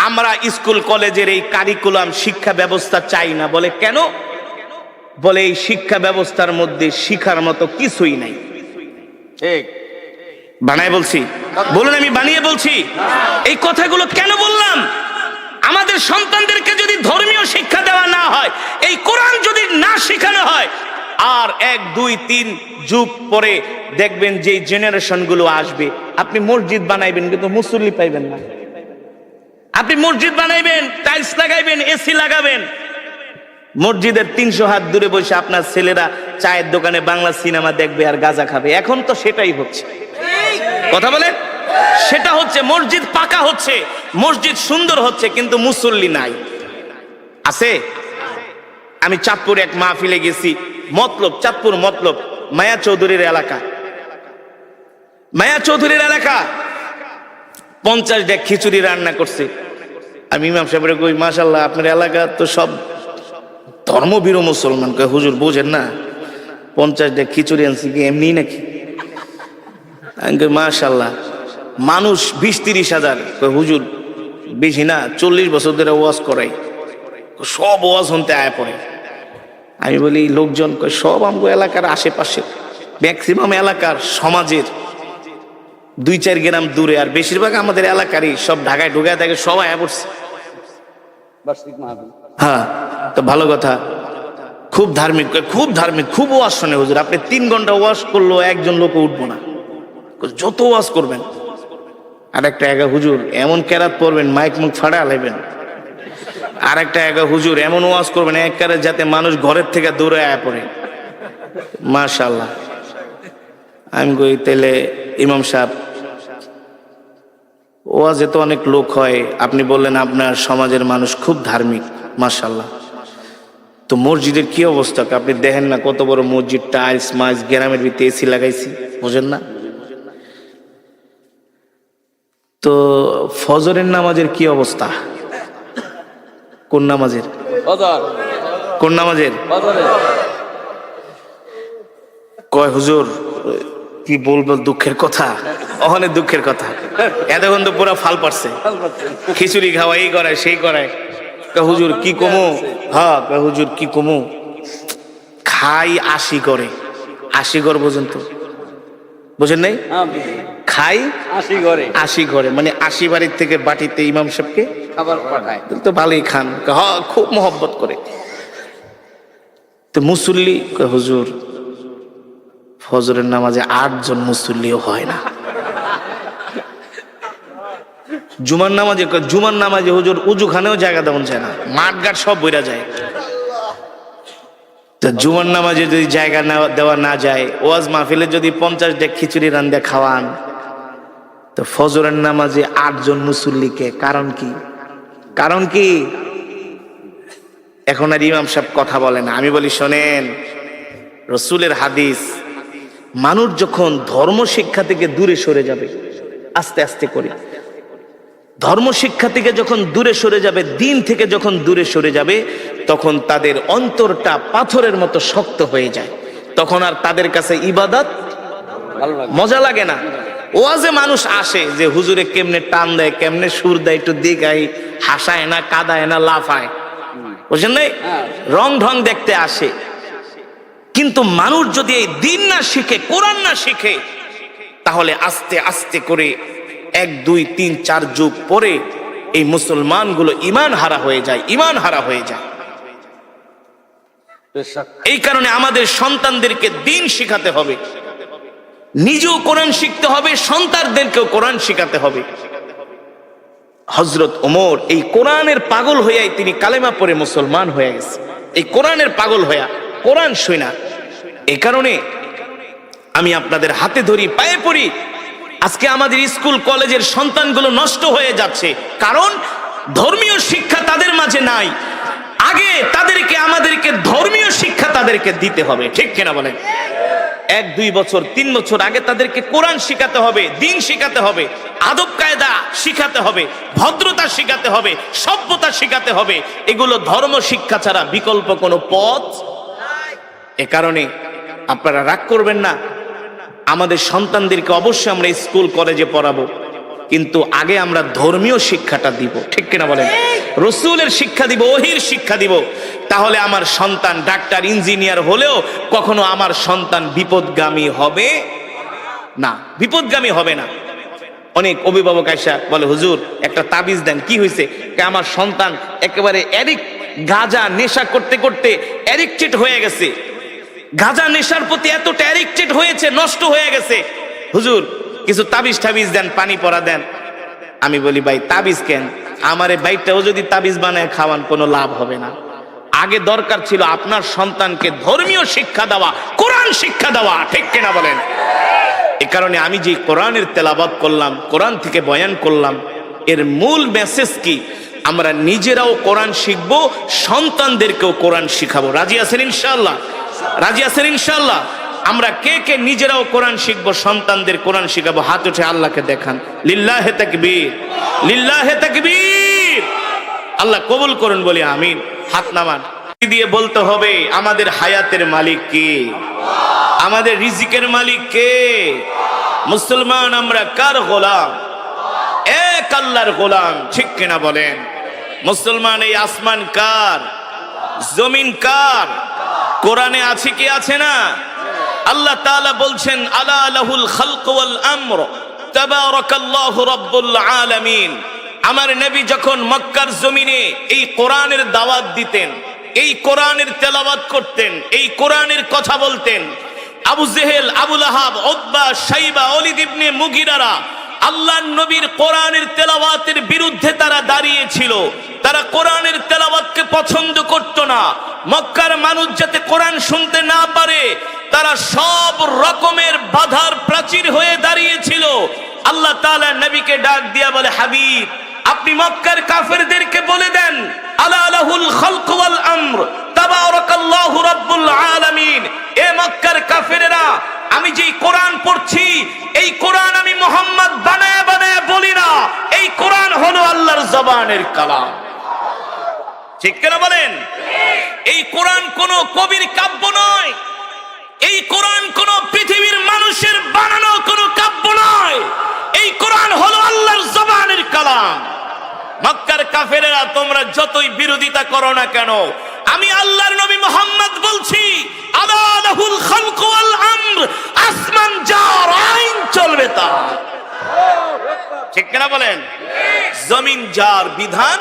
আমরা স্কুল কলেজের এই কারিকুলাম শিক্ষা ব্যবস্থা চাই না। বলে কেন? বলে এই শিক্ষা ব্যবস্থার মধ্যে শিখার মতো কিছুই নাই। ঠিক বানায় বলছি? বলুন আমি বানিয়ে বলছি? এই কথাগুলো কেন বললাম? আমাদের সন্তানদেরকে যদি ধর্মীয় শিক্ষা দেওয়া না হয়, এই কোরআন যদি না শেখানো হয়, আর 1, 2, 3 যুগ পরে দেখবেন যে জেনারেশন গুলো আসবে, আপনি মসজিদ বানাইবেন কিন্তু মুসল্লি পাইবেন না। আপনি মসজিদ বানাইবেন, টাইলস লাগাইবেন, এসি লাগাবেন, মসজিদের 300 হাত দূরে বসে আপনার ছেলেরা চায়ের দোকানে বাংলা সিনেমা দেখবে আর গাঁজা খাবে। এখন তো সেটাই হচ্ছে। কথা বলেন? সেটা হচ্ছে। মসজিদ পাকা হচ্ছে, মসজিদ সুন্দর হচ্ছে, কিন্তু মুসল্লি নাই। আছে? আমি চাঁদপুর এক মাহফিলে গেছি, মতলব, চাঁদপুর মতলব, মায়া চৌধুরীর এলাকা। মায়া চৌধুরীর এলাকা 50 ডেক খিচুড়ি রান্না করছে। আমি ইমাম সাহেবের কই, মাশাআল্লাহ আপনার এলাকা তো সব ধর্মবীর মুসলমান। কয় হুজুর বোঝেন না, 50 ডেক খিচুড়ি আনছি কি এমনি নাকি? আমি কই মাশাআল্লাহ। মানুষ 20-30 হাজার। কয় হুজুর বেশি না, 40 বছর ধরে ওয়াজ করাই, সব ওয়াজ শুনতে আয় পড়ে। আমি বলি লোকজন? কয় সব আমগো এলাকার আশেপাশে, ম্যাক্সিমাম এলাকার সমাজের 2-4 গ্রাম দূরে, আর বেশিরভাগ আমাদের এলাকারই, সব ঢাকায় ঢুকায় থাকে, সবাই পড়ছে। হ্যাঁ, তো ভালো কথা। খুব ধার্মিক, খুব ধার্মিক, খুব ওয়াজ শোনে হুজুর। আপনি 3 ঘন্টা ওয়াজ করলো একজন লোক উঠবো না, যত ওয়াজ করবেন। আর একটা হুজুর এমন কেরাত পড়বেন, মাইক মুখ ফাড়া লাইবেন, আর একটা হুজুর এমন ওয়াজ করবেন একবারে যাতে মানুষ ঘরের থেকে দূরে আয়া পড়ে। মাশাআল্লাহ। আমি কই তাইলে ইমাম সাহেব ওয়াজে তো অনেক লোক হয়, আপনি বললেন আপনার সমাজের মানুষ খুব ধার্মিক, মাশাআল্লাহ, তো মসজিদের কি অবস্থা? আপনি দেখেন না কত বড় মসজিদ, টাইলস মাইলস, গ্রামের ভিতরে এসি লাগাইছি, বুঝেন না? তো ফজরের নামাজের কি অবস্থা? কোন নামাজের? কোন নামাজের? কয় হুজুর কি বলবো, দুঃখের কথা, অনেক দুঃখের কথা। এতক্ষণ তো পুরা ফাল পারছে, খিচুড়ি খাওয়া, এই করায় সেই করায়। হুজুর কি কমু? হ্যাঁ হুজুর কি কমু, খাই 80 করে, 80 ঘর পর্যন্ত, বুঝেন নাই? খাই 80 ঘরে, মানে 80 বাড়ির থেকে বাটিতে ইমাম সাহেবকে খাবার পাঠায়, তো ভালোই খান। হ্যাঁ খুব মহব্বত করে। তো মুসল্লি হুজুর ফজরের নামাজে 8 জন মুসল্লিও হয় না। জুমার নামাজে হুজুর উজুখানেও জায়গা দেওয়া যায় না, মাঠ ঘাট সব বইরা যায়। তো জুমার নামাজে যদি জায়গা দেওয়া না যায়, ওয়াজ মাহফিলে যদি 50 ডেক খিচুড়ি রান্দে খাওয়ান, তো ফজরের নামাজে 8 জন মুসল্লিকে, কারণ কি? কারণ কি? এখন আর ইমাম সাহেব কথা বলে না। আমি বলি শোনেন, রসুলের হাদিস, মানুষ যখন ধর্ম শিক্ষা থেকে দূরে সরে যাবে, আস্তে আস্তে করে ধর্ম শিক্ষা থেকে যখন দূরে সরে যাবে, দিন থেকে যখন দূরে সরে যাবে, তখন তাদের অন্তরটা পাথরের মতো শক্ত হয়ে যায়। তখন আর তাদের কাছে ইবাদত মজা লাগে না। ওয়াজে মানুষ আসে যে হুজুরে কেমনে টান দেয়, কেমনে সুর দেয়, একটু দিঘাই, হাসায় না, কাদায় না, লাফায়, বুঝলেন নাই? রং ঢং দেখতে আসে। কিন্তু মানুষ যদি এই দিন না শিখে, কোরআন না শিখে, তাহলে আস্তে আস্তে করে 1 2 3 4 যুগ পরে এই মুসলমানগুলো ঈমান হারা হয়ে যায়, ঈমান হারা হয়ে যায়। এই কারণে আমাদের সন্তানদেরকে দিন শিখাতে হবে, নিজেও কোরআন শিখতে হবে, সন্তানদেরকেও কোরআন শিখাতে হবে। হযরত ওমর এই কোরআনের পাগল হইয়াই তিনি কালেমা পড়ে মুসলমান হয়ে গেছে, এই কোরআনের পাগল হইয়া, কোরআন শুনা। এই কারণে আমি আপনাদের হাতে ধরি, পায়ে পড়ি। আজকে আমাদের স্কুল কলেজের সন্তানগুলো নষ্ট হয়ে যাচ্ছে, কারণ ধর্মীয় শিক্ষা তাদের মাঝে নাই। আগে আমাদেরকে ধর্মীয় শিক্ষা তাদেরকে দিতে হবে, ঠিক কিনা বলেন? 1 2 বছর 3 বছর আগে তাদেরকে কোরআন শিখাতে হবে, দিন শিখাতে হবে, আদব কায়দা শিখাতে হবে, ভদ্রতা শিখাতে হবে, সভ্যতা শিখাতে হবে। এগুলো ধর্ম শিক্ষা ছাড়া বিকল্প কোনো পথ। এ কারণে আপনারা রাগ করবেন না, আমাদের সন্তানদেরকে অবশ্যই আমরা স্কুল কলেজে পড়াবো, কিন্তু আগে আমরা ধর্মীয় শিক্ষাটা দিব, ঠিক কিনা বলেন? রসুলের শিক্ষা দিব, ওহির শিক্ষা দিব। তাহলে আমার সন্তান ডাক্তার, ইঞ্জিনিয়ার হলেও কখনো আমার সন্তান বিপদগামী হবে না, বিপদগামী হবে না। অনেক অভিভাবক আইসা বলে হুজুর একটা তাবিজ দেন, কি হয়েছে? আমার সন্তান একেবারে গাঁজা নেশা করতে করতে অ্যাডিক্টেড হয়ে গেছে, গাঁজা নেশার প্রতি এতটা অ্যাডিক্টেড হয়েছে, নষ্ট হয়ে গেছে। হুজুর কিছু তাবিজ টাবিজ দেন, পানি পড়া দেন। আমি বলি ভাই তাবিজ কেন? আমারে বাইকটাও যদি তাবিজ বানায় খাওয়ান কোনো লাভ হবে না। আগে দরকার ছিল আপনার সন্তানকে ধর্মীয় শিক্ষা দেওয়া, কোরআন শিক্ষা দেওয়া, ঠিক কিনা বলেন? এ কারণে আমি যে কোরআনের তেলাওয়াত করলাম, কোরআন থেকে বয়ান করলাম, এর মূল মেসেজ কি? আমরা নিজেরাও কোরআন শিখবো, সন্তানদেরকেও কোরআন শিখাবো। রাজি আছেন ইনশাআল্লাহ? রাজি আছেন ইনশাআল্লাহ? আমরা কে কে নিজেরাও কোরআন শিখবো, সন্তানদের কোরআন শিখাবো? হাত উঠে আল্লাহকে দেখান। লিল্লাহে তাকবীর, লিল্লাহে তাকবীর। আল্লাহ কবুল করুন, বলি আমিন। হাত নামান দিয়ে বলতে হবে আমাদের হায়াতের মালিক কে? আমাদের রিজিকের মালিক কে? মুসলমান আমরা কার গোলাম? এক আল্লাহর গোলাম, ঠিক কিনা বলেন? মুসলমান এই আসমান কার? জমিন কার? কোরআনে আছে কি আছে না? আল্লাহ তাআলা বলছেন আলা লাহুল খালক ওয়াল আমর তাবারাকাল্লাহু রাব্বুল আলামিন। আমার নবী যখন মক্কার জমিনে এই কোরআনের দাওয়াত দিতেন, এই কোরআনের তেলাওয়াত করতেন, এই কোরআনের কথা বলতেন, আবু জেহেল, আবু লাহাব, উতবা, শাইবা, ওলীদ ইবনে মুগিরারা আল্লাহর নবীর কোরআনের তেলাওয়াতের বিরুদ্ধে তারা দাঁড়িয়েছিল। তারা কোরআনের তেলাওয়াতকে পছন্দ করত না। মক্কার মানুষ যাতে কোরআন শুনতে না পারে, তারা সব রকমের বাধার প্রাচীর হয়ে দাঁড়িয়েছিল। আল্লাহ তাআলা নবীকে ডাক দিয়া বলে, হাবিব, আপনি মক্কার কাফেরদেরকে বলে দেন, আলা লাহুল খালক ওয়াল আমর তাবারাকাল্লাহু রাব্বুল আলামিন। এ মক্কার কাফেরেরা, আমি যেই কোরআন পড়ছি, এই কোরআন আমি মুহাম্মদ বানায়া বানায়া বলি না, এই কোরআন হলো আল্লাহর জবানের কালাম। ঠিক কিনা বলেন? এই কোরআন কোন কবির কাব্য নয়, এই কোরআন কোন পৃথিবীর মানুষের বানানো কোন কাব্য নয়, এই কোরআন হলো আল্লাহর জবানের কালাম। মক্কার কাফেরেরা তোমরা যতই বিরোধিতা করো না কেন, আমি আল্লাহর নবী মুহাম্মদ বলছি, আলা লাহুল খালক ওয়াল আমর, আসমান যার আইন চলবে তার। ঠিক কিনা বলেন? জমিন যার বিধান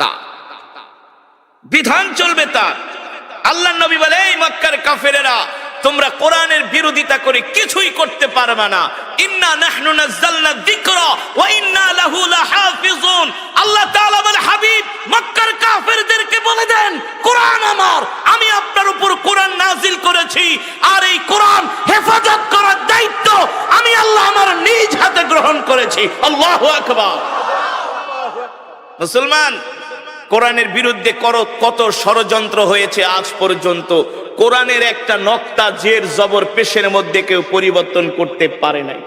তার, বিধান চলবে তার। আল্লাহর নবী বলে, এই মক্কার কাফেরেরা, তোমরা কোরআনের বিরোধিতা করে কিছুই করতে পারবে না। ইন্না নাহনু নাযালনা যিকরা ওয়া ইন্না লাহু লাহাফিজুন। আল্লাহ তাআলা বলে, হাবিব, মক্কার কাফেরদেরকে বলে দেন, কোরআন আমার, আমি আপনার উপর কোরআন নাজিল করেছি, আর এই কোরআন হেফাজত করার দায়িত্ব আমি আল্লাহ আমার নিজ হাতে গ্রহণ করেছি। আল্লাহু আকবার। মুসলমান, কোরআনের বিরুদ্ধে কত ষড়যন্ত্র হয়েছে আজ পর্যন্ত। কোরআনের একটা নক্তা জের জবর পেশের মধ্যে কেউ পরিবর্তন করতে পারে নাই।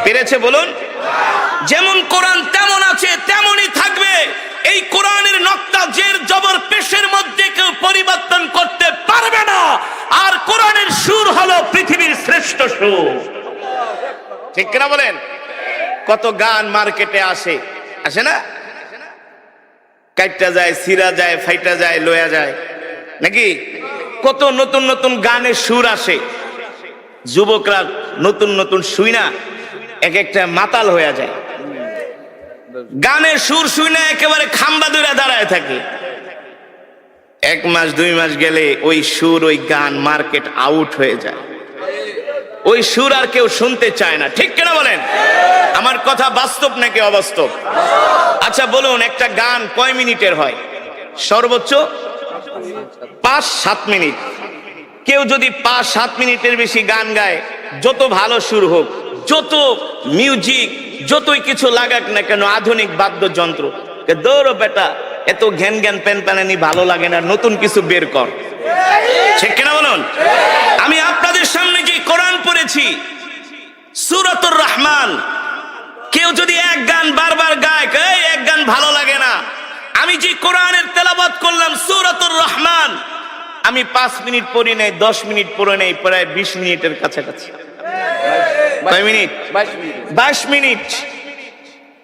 পেরেছে বলুন? যেমন কোরআন তেমন আছে তেমনই থাকবে। এই কোরআনের নক্তা জের জবর পেশের মধ্যে কেউ পরিবর্তন করতে পারবে না। আর কোরআনের সুর হলো পৃথিবীর শ্রেষ্ঠ সুর। ঠিক কিনা বলেন? কত গান মার্কেটে আসে না? কাইটা যায়, ছিঁড়া যায়, ফাইটা যায়, লয়া যায়, নাকি? কত নতুন নতুন গানের সুর আসে। যুবকরা নতুন নতুন শুই না এক একটা মাতাল হয়ে যায়। গানের সুর শুই না একেবারে খাম্বা ধরে দাঁড়ায় থাকে। 1 মাস 2 মাস গেলে ওই সুর, ওই গান মার্কেট আউট হয়ে যায়। ওই সুর আর কেউ শুনতে চায় না। ঠিক কিনা বলেন? আমার কথা বাস্তব নাকি অবাস্তব? আচ্ছা বলুন, একটা গান কয় মিনিটের হয়? সর্বোচ্চ 5-7 মিনিট। কেউ যদি 5-7 মিনিটের বেশি গান গায়, যত ভালো সুর হোক, যত মিউজিক, যতই কিছু লাগাক না কেন, আধুনিক বাদ্যযন্ত্র, দৌড়ো বেটা, এত ঘ্যান ঘ্যান প্যান প্যানানি ভালো লাগে না, নতুন কিছু বের কর। ঠিক কিনা বলুন? আমি আপনাদের সামনে যে কোরআন পড়েছি, সূরাতুর রহমান, কেউ যদি এক গান বারবার গায়, এই এক গান ভালো লাগে না। আমি যে কোরআনের তেলাওয়াত করলাম সূরাতুর রহমান, আমি 5 মিনিট পড়ি নাই, 10 মিনিট পড়ে নাই, প্রায় 20 মিনিটের কাছাকাছি। কয় মিনিট? 22 মিনিট।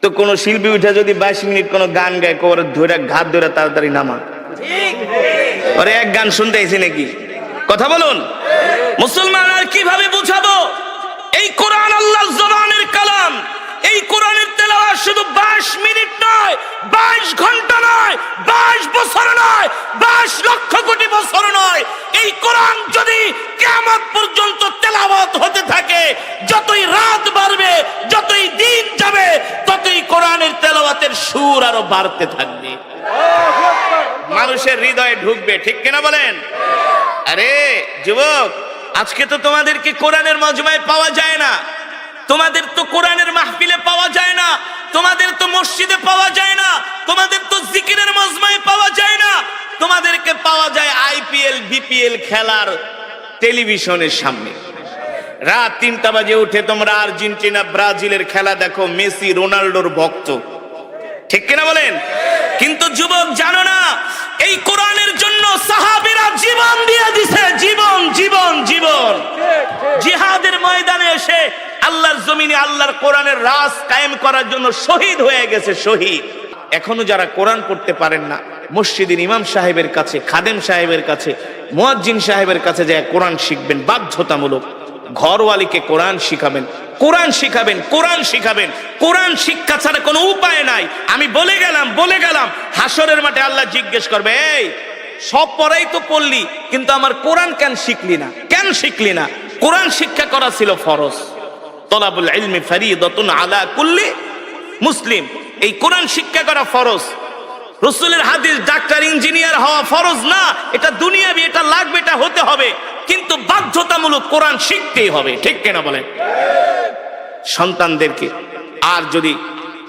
তো কোন শিল্পী উঠে যদি 22 মিনিট কোন গান গায়, কোর ধরে ঘাত ধরে তাড়াতাড়ি নামা, আরে এক গান শুনতে আইছি নাকি? কথা বলুন। মুসলমান, আর কিভাবে বুঝাবো? এই কোরআন আল্লাহর জবানের কালাম। এই কোরআনের তেলাওয়াত শুধু 22 মিনিট নয়, 22 ঘন্টা নয়, 22 বছর নয়, 22 লক্ষ কোটি বছর নয়। এই কোরআন যদি কিয়ামত পর্যন্ত তেলাওয়াত হতে থাকে, যতই রাত বাড়বে, যতই দিন যাবে, ততই কোরআনের তেলাওয়াতের সুর আরো বাড়তে থাকবে, মানুষের হৃদয়ে ঢুকবে। ঠিক কিনা বলেন? আরে যুবক, আজকে তো তোমাদেরকে কোরআনের মজমায় পাওয়া যায় না, তোমাদের তো কোরআনের মাহফিলে পাওয়া যায় না, তোমাদের তো মসজিদে পাওয়া যায় না, তোমাদের তো জিকিরের মজমায় পাওয়া যায় না, তোমাদেরকে পাওয়া যায় আইপিএল বিপিএল খেলার টেলিভিশনের সামনে। রাত 3টা বাজে উঠে তোমরা আর্জেন্টিনা ব্রাজিলের খেলা দেখো, মেসি রোনাল্ডোর ভক্ত। ঠিক কিনা বলেন? কিন্তু যুবক জানো না, এই কোরআনের জন্য সাহাবীরা জীবন দিয়ে দিছে, জীবন জীবন জীবন। জিহাদের ময়দানে এসে আল্লাহর জমিনে আল্লাহর কোরআনের রাজ কায়েম করার জন্য শহীদ হয়ে গেছে, শহীদ। এখনো যারা কোরআন পড়তে পারেন না, মসজিদের ইমাম সাহেবের কাছে, খাদেম সাহেবের কাছে, মুয়াজ্জিন সাহেবের কাছে যায় কোরআন শিখবেন, বাধ্যতামূলক। ঘরওয়ালিকে কোরআন শিখাবেন, কোরআন শিখাবেন, কোরআন শিখাবেন। কোরআন শিক্ষা ছাড়া কোনো উপায় নাই। আমি বলে গেলাম হাসরের মাঠে আল্লাহ জিজ্ঞেস করবে, এই সব পড়াই তো পড়লি, কিন্তু আমার কোরআন কেন শিখলি না? কেন শিখলি না? কোরআন শিক্ষা করা ছিল ফরজ। তলাবুল ইলমি ফরিদাতুন আলা কুল্লি মুসলিম। এই কোরআন শিক্ষা করা ফরজ। রাসূলের হাদিস ডাক্তার ইঞ্জিনিয়ার হওয়া ফরজ না, এটা দুনিয়াবি, এটা লাগবে, এটা হতে হবে, কিন্তু বাধ্যতামূলক কোরআন শিখতেই হবে। ঠিক কিনা বলেন? সন্তানদেরকে, আর যদি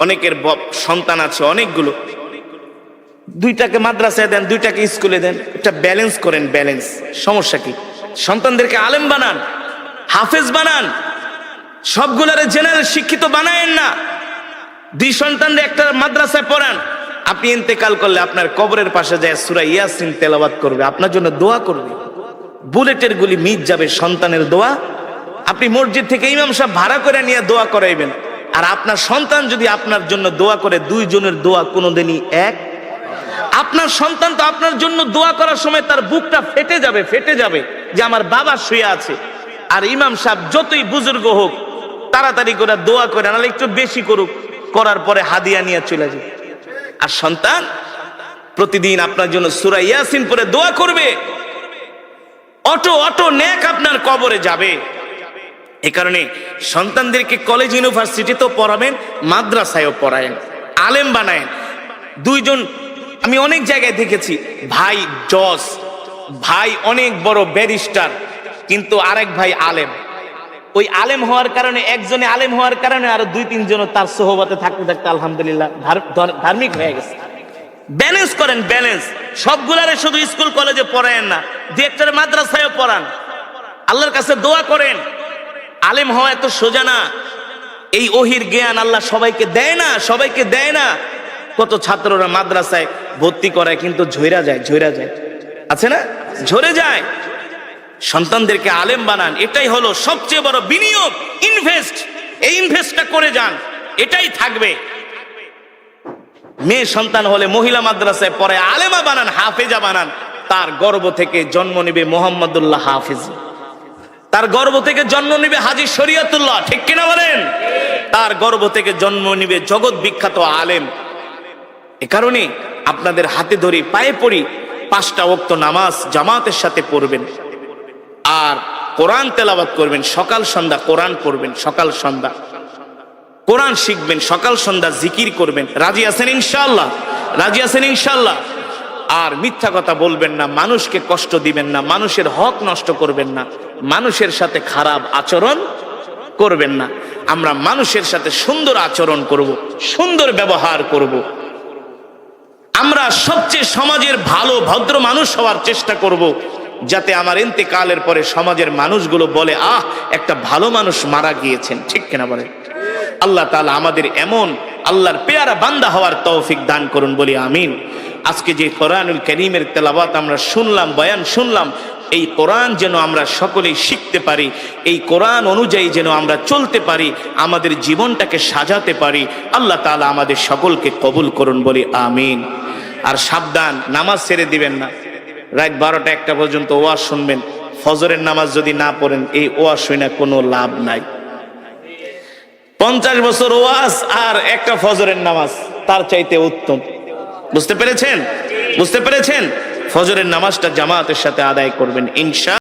অনেকের সন্তান আছে অনেকগুলো, দুইটাকে মাদ্রাসায় দেন, দুইটাকে স্কুলে দেন, এটা ব্যালেন্স করেন। ব্যালেন্স, সমস্যা কি? সন্তানদেরকে আলেম বানান, হাফেজ বানান, সবগুলারে জেনারেল শিক্ষিত বানায়েন না। দুই সন্তানদের একটা মাদ্রাসায় পড়ান, আপনি ইন্তেকাল করলে আপনার কবরের পাশে যায় সূরা ইয়াসিন তেলাওয়াত করবে, আপনার জন্য দোয়া করবে, বুলেটের গুলি মিট যাবে সন্তানের দোয়া। আপনি মসজিদ থেকে ইমাম সাহেব ভাড়া করে নিয়ে দোয়া করাইবেন, আর আপনার সন্তান যদি আপনার জন্য দোয়া করে, দুইজনের দোয়া কোনোদিনই এক। আপনার সন্তান তো আপনার জন্য দোয়া করার সময় তার বুকটা ফেটে যাবে যে আমার বাবা শুয়ে আছে। আর ইমাম সাহেব যতই বুজুর্গ হোক, তাড়াতাড়ি করে দোয়া করে, নাহলে একটু বেশি করুক, করার পরে হাদিয়া নিয়ে চলে যাবে। আর সন্তান প্রতিদিন আপনার জন্য সূরা ইয়াসিন পড়ে দোয়া করবে, অটো নেক আপনার কবরে যাবে। এই কারণে সন্তানদেরকে কলেজ ইউনিভার্সিটিতেও পড়াবেন, মাদ্রাসায়ও পড়ায়েন, আলেম বানায়েন। দুইজন আমি অনেক জায়গায় দেখেছি, ভাই জজ, ভাই অনেক বড় ব্যারিস্টার, কিন্তু আরেক ভাই আলেম। ওই আলেম হওয়ার কারণে, একজনে আলেম হওয়ার কারণে আরো দুই তিনজন তার সোহবতে থাকতে থাকতে আলহামদুলিল্লাহ ধার্মিক হয়ে গেছে। ব্যালেন্স করেন, ব্যালেন্স। সবগুলারে শুধু স্কুল কলেজে পড়ায়েন না, দু একটারে মাদ্রাসায়ও পড়ান, আল্লাহর কাছে দোয়া করেন। আলেম হওয়া এত সোজা না, এই ওহির জ্ঞান আল্লাহ সবাইকে দেয় না। কত ছাত্ররা মাদ্রাসায় ভর্তি করায় কিন্তু ঝইরা যায়, আছে না, ঝরে যায়। সন্তানদেরকে আলেম বানান, এটাই হলো সবচেয়ে বড় বিনিয়োগ, ইনভেস্ট। এই ইনভেস্টটা করে যান, এটাই থাকবে। মেয়ে সন্তান হলে মহিলা মাদ্রাসায় পড়ে আলেমা বানান, হাফেজা বানান, তার গর্ভ থেকে জন্ম নিবে মোহাম্মদুল্লাহ হাফিজ, তার গর্ভ থেকে জন্ম নিবে হাজী শরীয়তুল্লাহ। ঠিক কিনা বলেন? তার গর্ভ থেকে জন্ম নিবে জগৎ বিখ্যাত আলেম। এ কারণে আপনাদের হাতে ধরি, পায়ে পড়ি, 5টা ওয়াক্ত নামাজ জামাতের সাথে পড়বেন, আর কোরআন তেলাওয়াত করবেন, সকাল সন্ধ্যা কোরআন পড়বেন, সকাল সন্ধ্যা কোরআন শিখবেন, সকাল সন্ধ্যা জিকির করবেন। রাজি আছেন ইনশাআল্লাহ? রাজি আছেন ইনশাআল্লাহ? আর মিথ্যা কথা বলবেন না, মানুষকে কষ্ট দিবেন না, মানুষের হক নষ্ট করবেন না, মানুষের সাথে খারাপ আচরণ করবেন না। আমরা মানুষের সাথে সুন্দর আচরণ করব, সুন্দর ব্যবহার করব। আমরা সবচেয়ে সমাজের ভালো ভদ্র মানুষ হওয়ার চেষ্টা করব, যাতে আমার ইন্তেকালের পরে সমাজের মানুষগুলো বলে, আহ, একটা ভালো মানুষ মারা গিয়েছেন। ঠিক কিনা বলেন? আল্লাহ তাআলা আমাদের এমন আল্লাহর পেয়ারা বান্দা হওয়ার তৌফিক দান করুন, বলি আমিন। আজকে যে কোরআনুল কারীমের তেলাওয়াত আমরা শুনলাম, বয়ান শুনলাম, এই কোরআন যেন আমরা সকলেই শিখতে পারি, এই কোরআন অনুযায়ী যেন আমরা চলতে পারি, আমাদের জীবনটাকে সাজাতে পারি। আল্লাহ তাআলা আমাদের সকলকে কবুল করুন, বলি আমিন। আর সাবধান, নামাজ ছেড়ে দিবেন না। রাত 12টা 1টা পর্যন্ত ওয়াজ শুনবেন, ফজরের নামাজ যদি না পড়েন, এই ওয়াজ শুনে কোনো লাভ নাই। 50 বছর ওয়াজ আর একটা ফজরের নামাজ তার চাইতে উত্তম। বুঝতে পেরেছেন? ফজরের নামাজটা জামাতের সাথে আদায় করবেন ইনশাআল্লাহ।